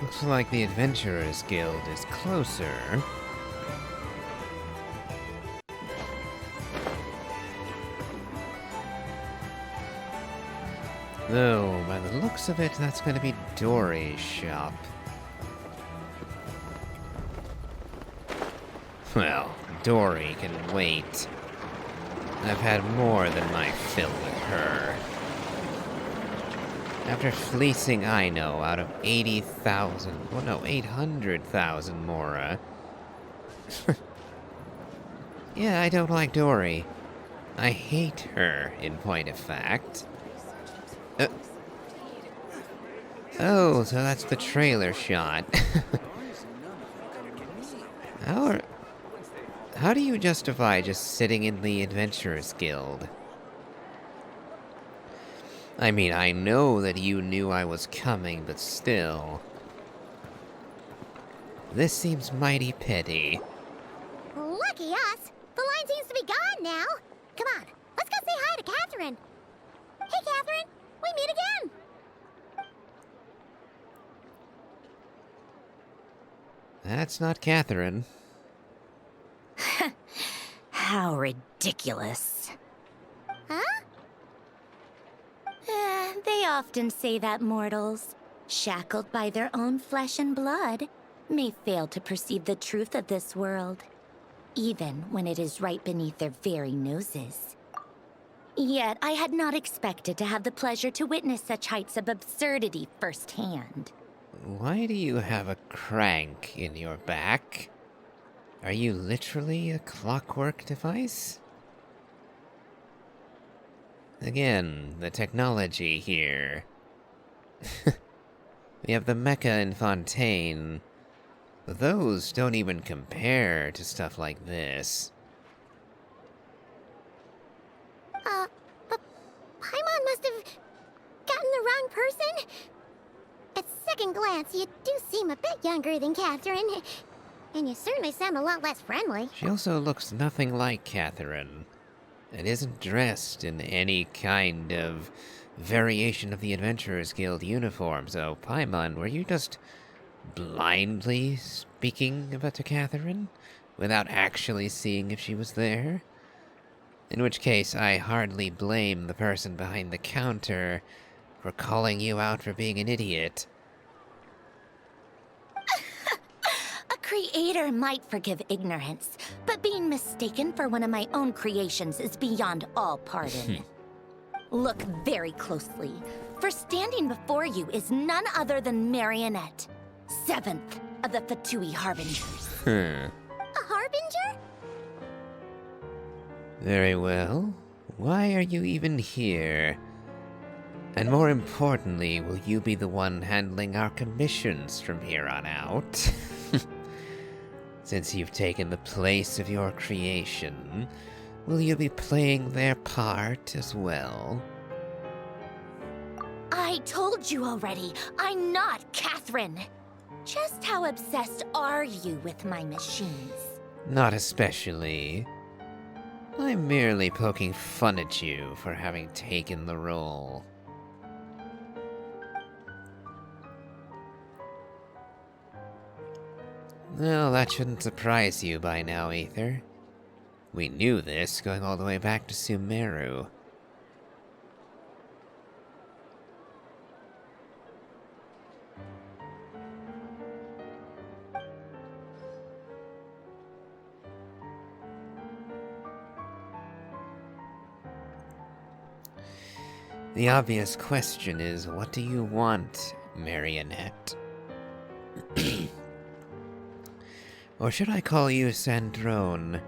Looks like the Adventurers Guild is closer. Though, by the looks of it, that's going to be Dory's shop. Well, Dory can wait. I've had more than my fill with her. After fleecing Aino out of 80,000, well no, 800,000 Mora. Yeah, I don't like Dory. I hate her, in point of fact. Oh, so that's the trailer shot. How do you justify just sitting in the Adventurers Guild? I mean, I know that you knew I was coming, but still. This seems mighty petty. Lucky us! The line seems to be gone now! Come on, let's go say hi to Catherine! Hey, Catherine! We meet again! That's not Catherine. How ridiculous. Huh? They often say that mortals, shackled by their own flesh and blood, may fail to perceive the truth of this world, even when it is right beneath their very noses. Yet I had not expected to have the pleasure to witness such heights of absurdity firsthand. Why do you have a crank in your back? Are you literally a clockwork device? Again, the technology here. We have the mecha in Fontaine, Those don't even compare to stuff like this. But Paimon must have gotten the wrong person. At second glance, you do seem a bit younger than Catherine. And you certainly sound a lot less friendly. She also looks nothing like Catherine, and isn't dressed in any kind of variation of the Adventurers Guild uniform. So, Paimon, were you just blindly speaking about to Catherine, without actually seeing if she was there? In which case, I hardly blame the person behind the counter for calling you out for being an idiot. A creator might forgive ignorance, but being mistaken for one of my own creations is beyond all pardon. Look very closely, for standing before you is none other than Marionette, 7th of the Fatui Harbingers. A harbinger? Very well. Why are you even here? And more importantly, will you be the one handling our commissions from here on out? Since you've taken the place of your creation, will you be playing their part as well? I told you already, I'm not Catherine. Just how obsessed are you with my machines? Not especially. I'm merely poking fun at you for having taken the role. Well, that shouldn't surprise you by now, Aether. We knew this going all the way back to Sumeru. The obvious question is, what do you want, Marionette? Or should I call you Sandrone?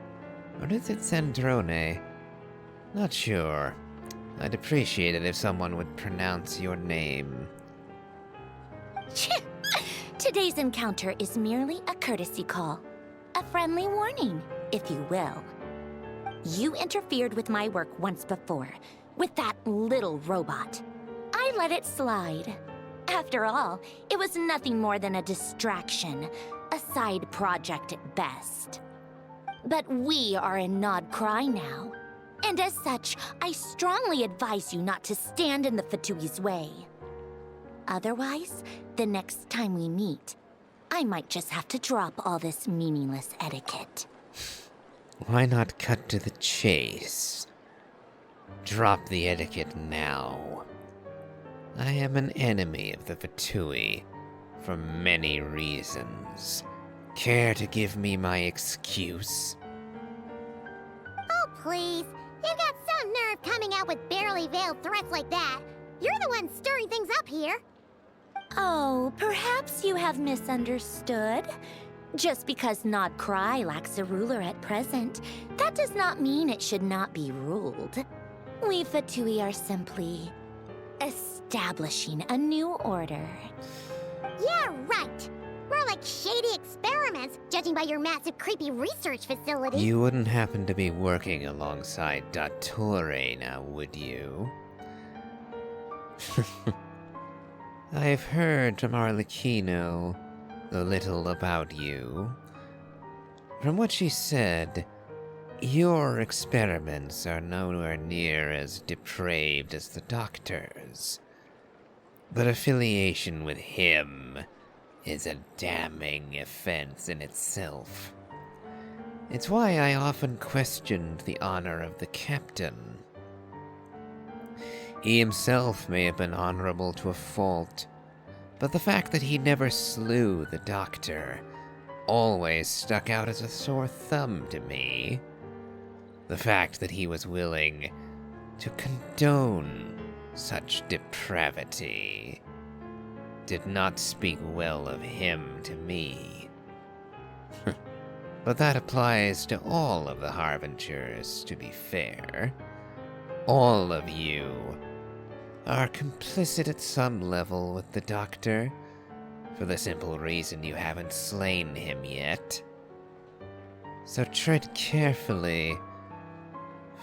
Or is it Sandrone? Not sure. I'd appreciate it if someone would pronounce your name. Today's encounter is merely a courtesy call. A friendly warning, if you will. You interfered with my work once before, with that little robot. I let it slide. After all, it was nothing more than a distraction, a side project at best. But we are in Nod Krai now, and as such, I strongly advise you not to stand in the Fatui's way. Otherwise, the next time we meet, I might just have to drop all this meaningless etiquette. Why not cut to the chase? Drop the etiquette now. I am an enemy of the Fatui, for many reasons. Care to give me my excuse? Oh, please. You've got some nerve coming out with barely veiled threats like that. You're the one stirring things up here. Oh, perhaps you have misunderstood. Just because Nod Krai lacks a ruler at present, that does not mean it should not be ruled. We Fatui are simply establishing a new order. Yeah, right. More like shady experiments, judging by your massive creepy research facility. You wouldn't happen to be working alongside Dattore now, would you? I've heard from Arlecchino a little about you. From what she said, your experiments are nowhere near as depraved as the doctor's. But affiliation with him is a damning offense in itself. It's why I often questioned the honor of the captain. He himself may have been honorable to a fault, but the fact that he never slew the doctor always stuck out as a sore thumb to me. The fact that he was willing to condone such depravity did not speak well of him to me. But that applies to all of the Harbingers, to be fair. All of you are complicit at some level with the Doctor, for the simple reason you haven't slain him yet. So tread carefully,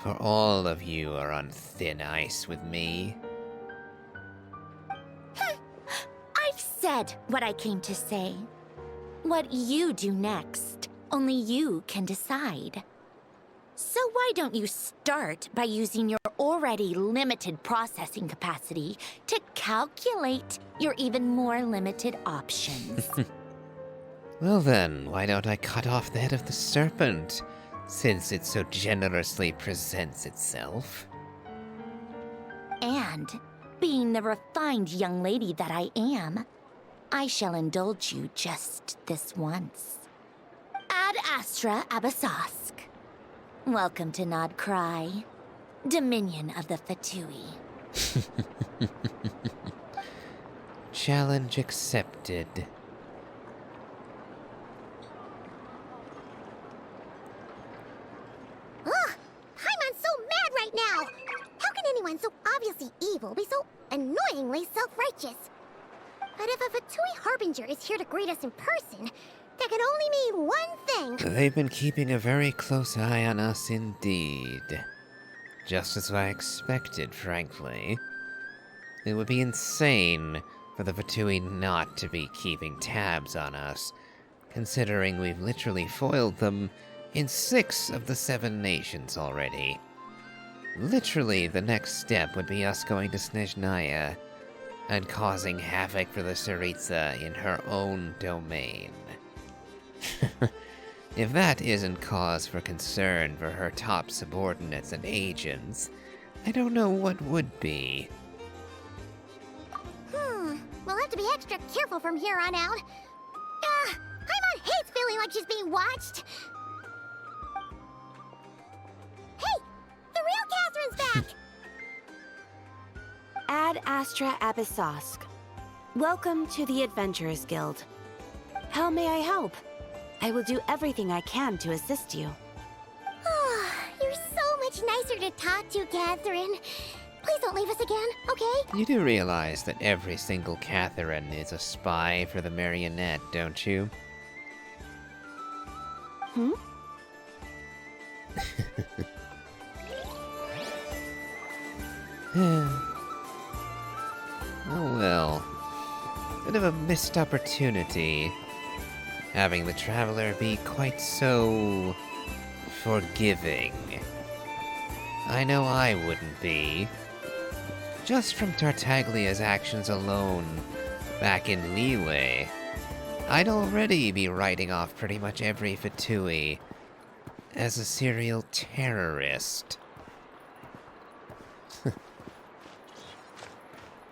for all of you are on thin ice with me. I've said what I came to say. What you do next, only you can decide. So why don't you start by using your already limited processing capacity to calculate your even more limited options? Well then, why don't I cut off the head of the serpent, since it so generously presents itself? And, being the refined young lady that I am, I shall indulge you just this once. Ad Astra Abyssosque. Welcome to Nod Krai, Dominion of the Fatui. Challenge accepted. Ugh! Paimon's so mad right now! How can anyone so obviously evil be so annoyingly self-righteous? But if a Fatui Harbinger is here to greet us in person, that can only mean one thing. They've been keeping a very close eye on us indeed. Just as I expected, frankly. It would be insane for the Fatui not to be keeping tabs on us, considering we've literally foiled them in 6 of the 7 nations already. Literally, the next step would be us going to Snezhnaya and causing havoc for the Tsaritsa in her own domain. If that isn't cause for concern for her top subordinates and agents, I don't know what would be. We'll have to be extra careful from here on out. Paimon hates feeling like she's being watched. Hey! The real Catherine's back! Ad Astra Abyssosque. Welcome to the Adventurers Guild. How may I help? I will do everything I can to assist you. You're so much nicer to talk to, Catherine. Please don't leave us again, okay? You do realize that every single Catherine is a spy for the marionette, don't you? Hmm? Oh well. Bit of a missed opportunity. Having the Traveler be quite so forgiving. I know I wouldn't be. Just from Tartaglia's actions alone, back in Leeway, I'd already be writing off pretty much every Fatui as a serial terrorist.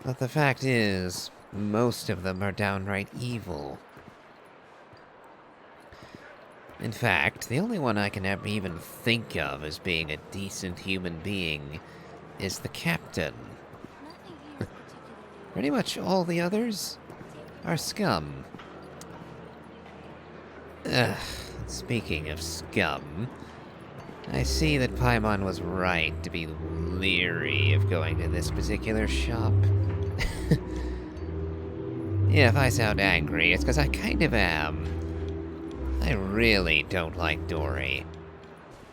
But the fact is, most of them are downright evil. In fact, the only one I can ever even think of as being a decent human being is the captain. Pretty much all the others are scum. Speaking of scum, I see that Paimon was right to be leery of going to this particular shop. Yeah, if I sound angry, it's because I kind of am. I really don't like Dory.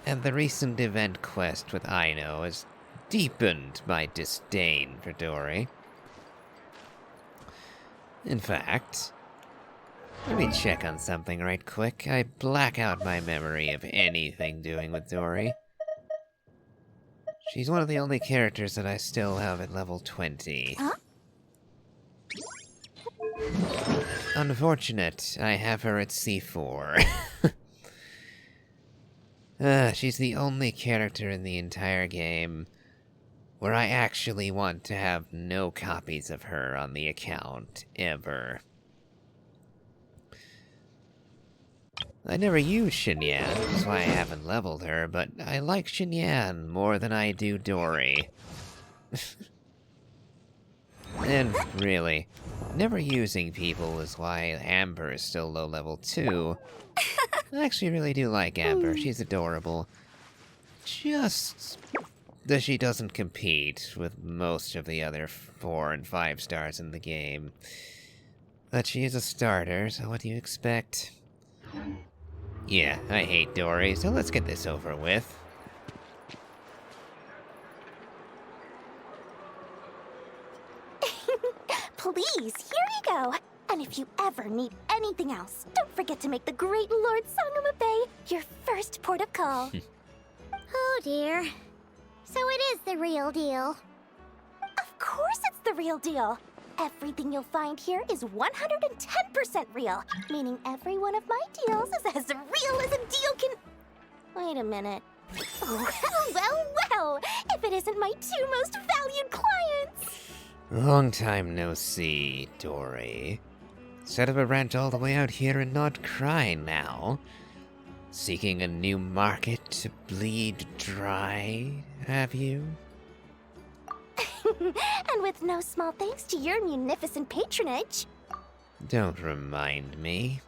And the recent event quest with Aino has deepened my disdain for Dory. In fact, let me check on something right quick. I black out my memory of anything doing with Dory. She's one of the only characters that I still have at level 20. Huh? Unfortunate, I have her at C4. She's the only character in the entire game where I actually want to have no copies of her on the account, ever. I never used Xinyan, that's why I haven't leveled her, but I like Xinyan more than I do Dory. And really, never using people is why Amber is still low level too. I actually really do like Amber, she's adorable. Just that she doesn't compete with most of the other 4 and 5 stars in the game. But she is a starter, so what do you expect? Yeah, I hate Dory, so let's get this over with. Please, here you go. And if you ever need anything else, don't forget to make the great Lord Sangama Bay your first port of call. Oh dear. So it is the real deal. Of course it's the real deal. Everything you'll find here is 110% real, meaning every one of my deals is as real as a deal can... Wait a minute. Well, if it isn't my two most valued clients. Long time no see, Dory. Set up a ranch all the way out here in Not Krai now. Seeking a new market to bleed dry, have you? And with no small thanks to your munificent patronage. Don't remind me.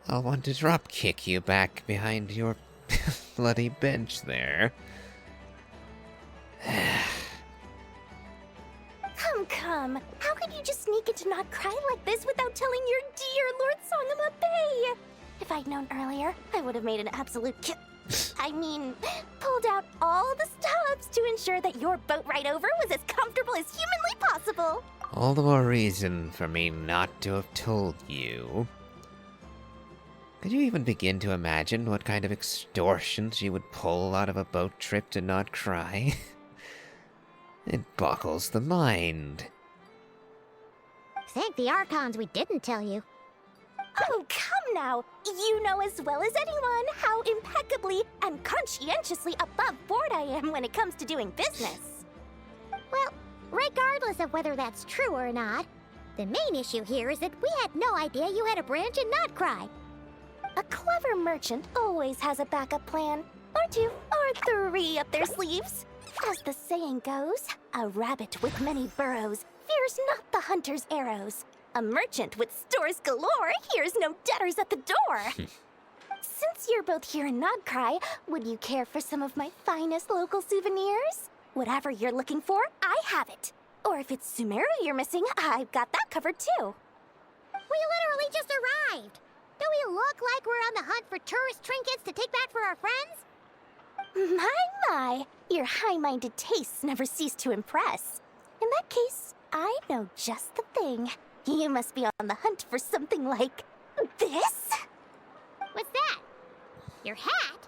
I'll want to drop kick you back behind your bloody bench there. Come. How could you just sneak into Not Krai like this without telling your dear Lord Sangama Bay? If I'd known earlier, I would have made an absolute pulled out all the stops to ensure that your boat ride over was as comfortable as humanly possible. All the more reason for me not to have told you. Could you even begin to imagine what kind of extortions you would pull out of a boat trip to Not Krai? It boggles the mind. Thank the Archons we didn't tell you. Oh, come now! You know as well as anyone how impeccably and conscientiously above board I am when it comes to doing business. Well, regardless of whether that's true or not, the main issue here is that we had no idea you had a branch in Not Krai. A clever merchant always has a backup plan, or two, or three up their sleeves. As the saying goes, a rabbit with many burrows fears not the hunter's arrows. A merchant with stores galore hears no debtors at the door. Since you're both here in Not Krai, would you care for some of my finest local souvenirs? Whatever you're looking for, I have it. Or if it's Sumeru you're missing, I've got that covered too. We literally just arrived. Do we look like we're on the hunt for tourist trinkets to take back for our friends? My, your high-minded tastes never cease to impress. In that case, I know just the thing. You must be on the hunt for something like this? What's that? Your hat?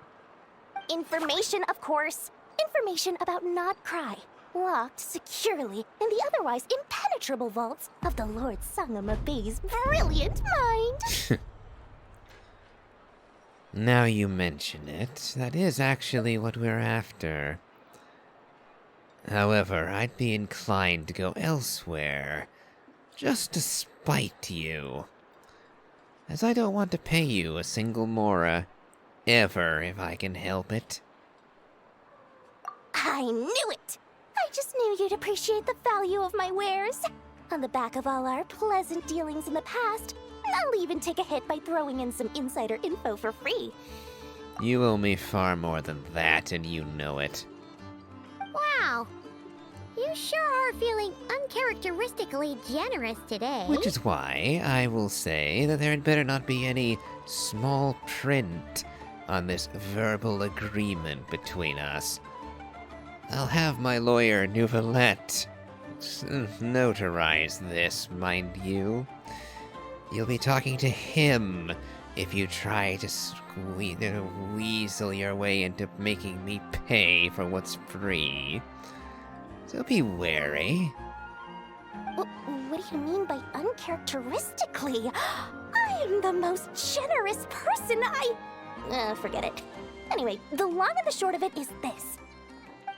Information, of course. Information about Not Krai, locked securely in the otherwise impenetrable vaults of the Lord Sangama Bay's brilliant mind. Now you mention it, that is actually what we're after. However, I'd be inclined to go elsewhere, just to spite you. As I don't want to pay you a single mora, ever if I can help it. I knew it! I just knew you'd appreciate the value of my wares. On the back of all our pleasant dealings in the past, I'll even take a hit by throwing in some insider info for free. You owe me far more than that, and you know it. Wow. You sure are feeling uncharacteristically generous today. Which is why I will say that there had better not be any small print on this verbal agreement between us. I'll have my lawyer Nouvellette notarize this, mind you. You'll be talking to him if you try to weasel your way into making me pay for what's free. So be wary. What do you mean by uncharacteristically? I am the most generous person forget it. Anyway, the long and the short of it is this.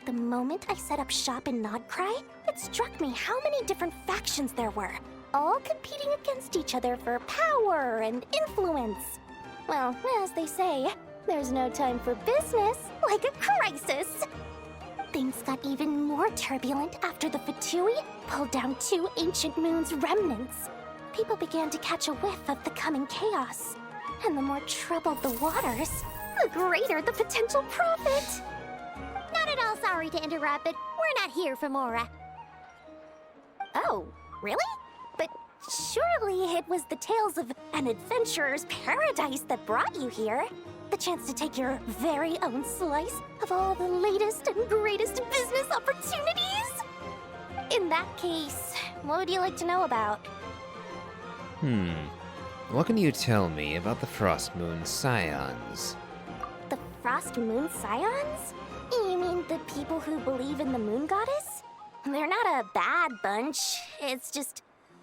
The moment I set up shop in Not Krai, it struck me how many different factions there were, all competing against each other for power and influence. Well, as they say, there's no time for business like a crisis. Things got even more turbulent after the Fatui pulled down 2 ancient moon's remnants. People began to catch a whiff of the coming chaos. And the more troubled the waters, the greater the potential profit. Not at all sorry to interrupt, but we're not here for Mora. Oh, really? But Surely it was the tales of an adventurer's paradise that brought you here. The chance to take your very own slice of all the latest and greatest business opportunities? In that case, what would you like to know about? What can you tell me about the Frost Moon Scions? The Frost Moon Scions? You mean the people who believe in the moon goddess? They're not a bad bunch. It's just,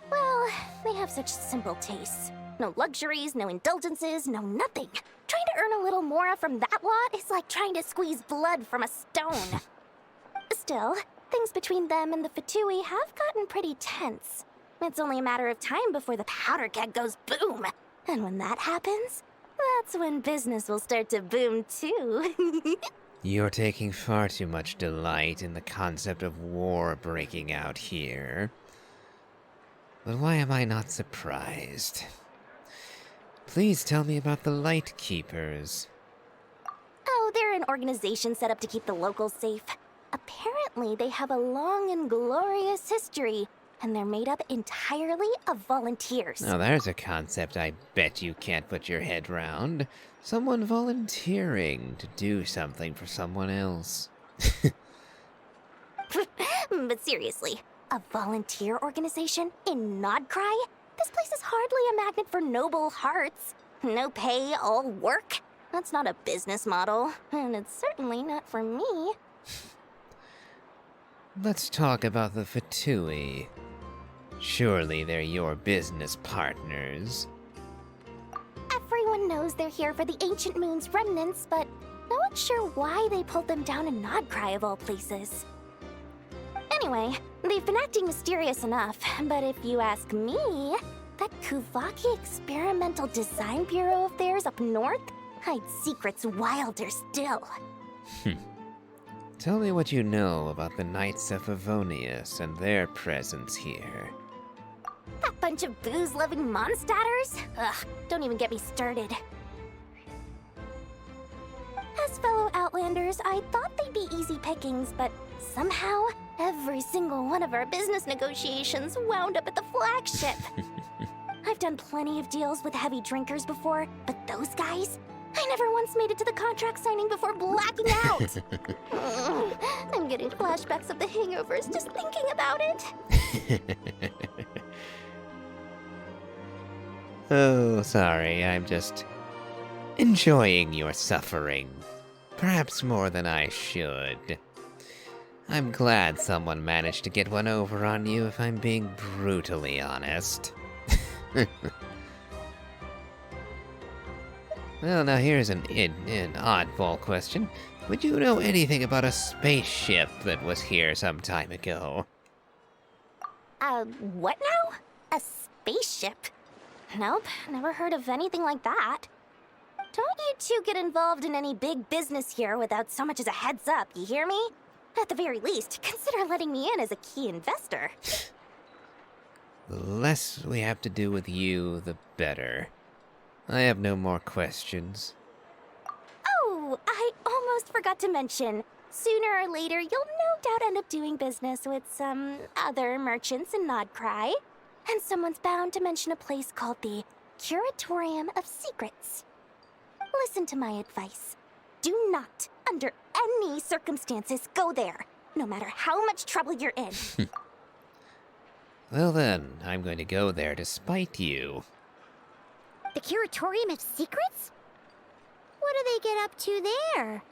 well, they have such simple tastes. No luxuries, no indulgences, no nothing. Trying to earn a little more from that lot is like trying to squeeze blood from a stone. Still, things between them and the Fatui have gotten pretty tense. It's only a matter of time before the powder keg goes boom. And when that happens, that's when business will start to boom too. You're taking far too much delight in the concept of war breaking out here. But why am I not surprised? Please tell me about the Light Keepers. Oh, they're an organization set up to keep the locals safe. Apparently, they have a long and glorious history, and they're made up entirely of volunteers. Now there's a concept I bet you can't put your head round. Someone volunteering to do something for someone else. But seriously, a volunteer organization in Nodcry? This place is hardly a magnet for noble hearts. No pay, all work. That's not a business model, and it's certainly not for me. Let's talk about the Fatui. Surely they're your business partners. Everyone knows they're here for the Ancient Moon's remnants, but no one's sure why they pulled them down in Nodcry of all places. Anyway, they've been acting mysterious enough, but if you ask me, that Kuvaki Experimental Design Bureau of theirs up north hides secrets wilder still. Tell me what you know about the Knights of Favonius and their presence here. That bunch of booze-loving monstatters? Ugh, don't even get me started. As fellow Outlanders, I thought they'd be easy pickings, but somehow, every single one of our business negotiations wound up at the flagship. I've done plenty of deals with heavy drinkers before, but those guys? I never once made it to the contract signing before blacking out. I'm getting flashbacks of the hangovers just thinking about it. Oh, sorry, I'm just enjoying your suffering. Perhaps more than I should. I'm glad someone managed to get one over on you, if I'm being brutally honest. Well, now here's an oddball question. Would you know anything about a spaceship that was here some time ago? What now? A spaceship? Nope, never heard of anything like that. Don't you two get involved in any big business here without so much as a heads up, you hear me? At the very least, consider letting me in as a key investor. The less we have to do with you, the better. I have no more questions. Oh, I almost forgot to mention. Sooner or later, you'll no doubt end up doing business with some other merchants in Nodcry. And someone's bound to mention a place called the Curatorium of Secrets. Listen to my advice. Do not, under any circumstances, go there, no matter how much trouble you're in. Well then, I'm going to go there to spite you. The Curatorium of Secrets? What do they get up to there?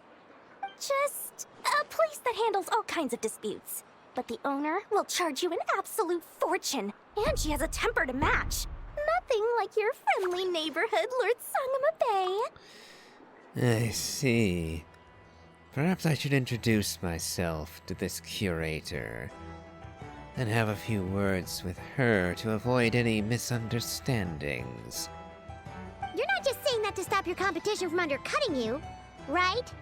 Just a place that handles all kinds of disputes. But the owner will charge you an absolute fortune, and she has a temper to match. Nothing like your friendly neighborhood Lord Sangama Bay. I see. Perhaps I should introduce myself to this curator, and have a few words with her to avoid any misunderstandings. You're not just saying that to stop your competition from undercutting you, right?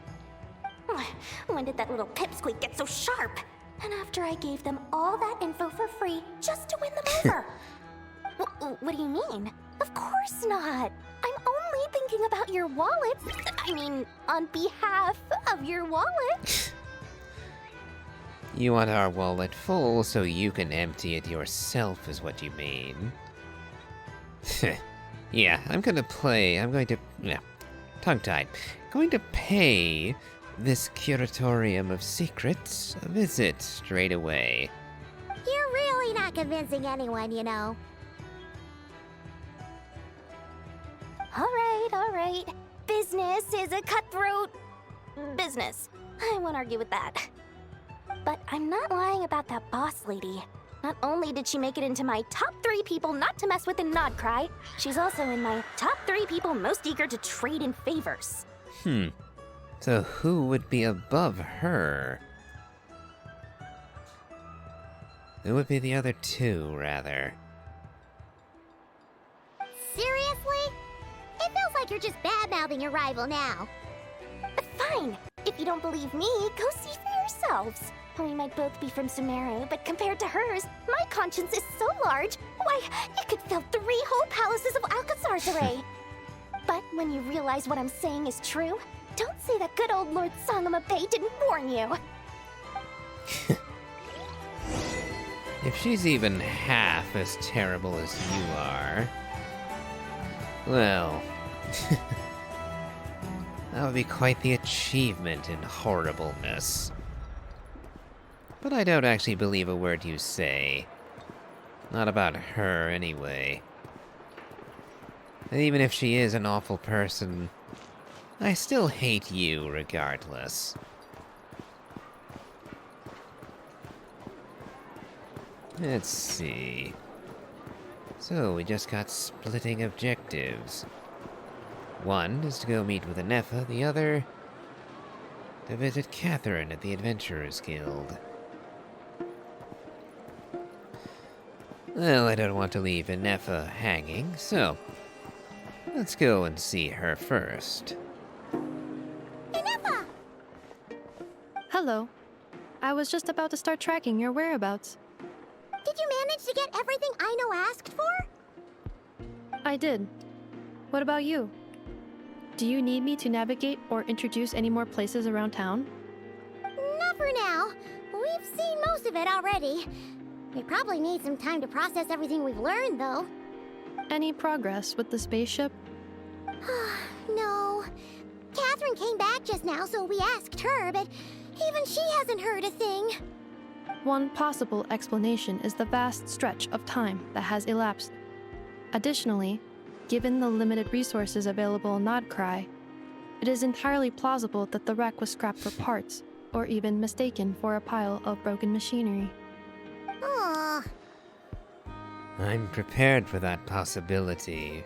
When did that little pipsqueak get so sharp? And after I gave them all that info for free just to win them over. What do you mean? Of course not. I'm only thinking about your wallet. I mean, on behalf of your wallet. You want our wallet full so you can empty it yourself, is what you mean. Yeah, I'm going to, tongue-tied. Going to pay this curatorium of secrets a visit straight away. You're really not convincing anyone, you know. All right. Business is a cutthroat business. I won't argue with that. But I'm not lying about that boss lady. Not only did she make it into my top 3 people not to mess with in Nodcry, she's also in my top 3 people most eager to trade in favors. So who would be above her? Who would be the other 2, rather? Seriously? It feels like you're just bad-mouthing your rival now. Fine. If you don't believe me, go see for yourselves. We might both be from Sumeru, but compared to hers, my conscience is so large, why, it could fill 3 whole palaces of Alcazar's array. But when you realize what I'm saying is true, don't say that good old Lord Sangamabe didn't warn you. If she's even half as terrible as you are, well, that would be quite the achievement in horribleness. But I don't actually believe a word you say. Not about her, anyway. And even if she is an awful person, I still hate you regardless. Let's see. So, we just got splitting objectives. One is to go meet with Anefa, the other to visit Catherine at the Adventurers Guild. Well, I don't want to leave Anefa hanging, so let's go and see her first. Anefa! Hello. I was just about to start tracking your whereabouts. Did you manage to get everything Aino asked for? I did. What about you? Do you need me to navigate or introduce any more places around town? Not for now. We've seen most of it already. We probably need some time to process everything we've learned, though. Any progress with the spaceship? No. Catherine came back just now, so we asked her, but even she hasn't heard a thing. One possible explanation is the vast stretch of time that has elapsed. Additionally, given the limited resources available in Nodcry, it is entirely plausible that the wreck was scrapped for parts, or even mistaken for a pile of broken machinery. Aww. I'm prepared for that possibility,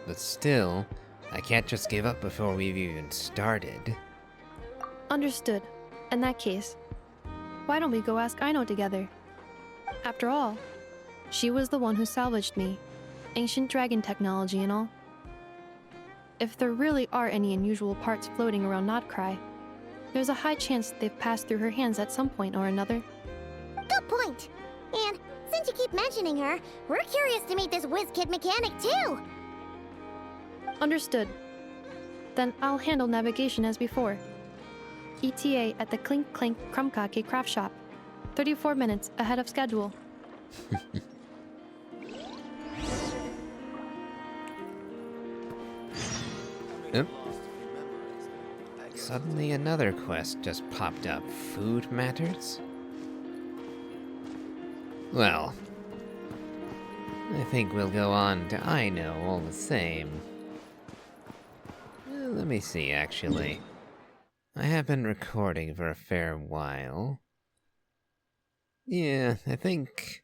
but still, I can't just give up before we've even started. Understood. In that case, why don't we go ask Aino together? After all, she was the one who salvaged me, ancient dragon technology and all. If there really are any unusual parts floating around Nodcry, there's a high chance they've passed through her hands at some point or another. Good point. And since you keep mentioning her, we're curious to meet this whiz-kid mechanic too. Understood. Then I'll handle navigation as before. ETA at the Clink Clink Krumkake craft shop. 34 minutes ahead of schedule. Oop. Suddenly another quest just popped up. Food matters? Well, I think we'll go on to Aino all the same. Let me see, actually. I have been recording for a fair while. Yeah, I think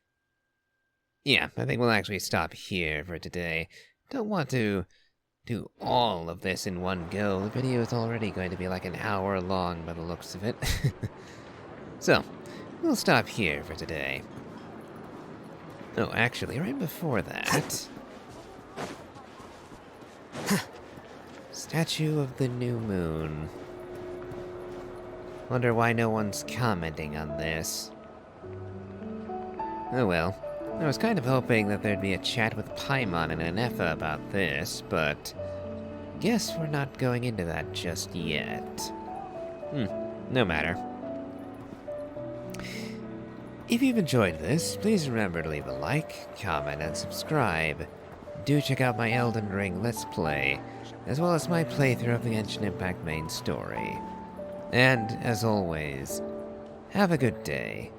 we'll actually stop here for today. Don't want to do all of this in one go. The video is already going to be like an hour long by the looks of it. So, we'll stop here for today. Oh, actually, right before that... Statue of the New Moon. Wonder why no one's commenting on this. Oh well. I was kind of hoping that there'd be a chat with Paimon and Anefa about this, but... guess we're not going into that just yet. No matter. If you've enjoyed this, please remember to leave a like, comment, and subscribe. do check out my Elden Ring Let's Play, as well as my playthrough of the Genshin Impact main story. And, as always, have a good day.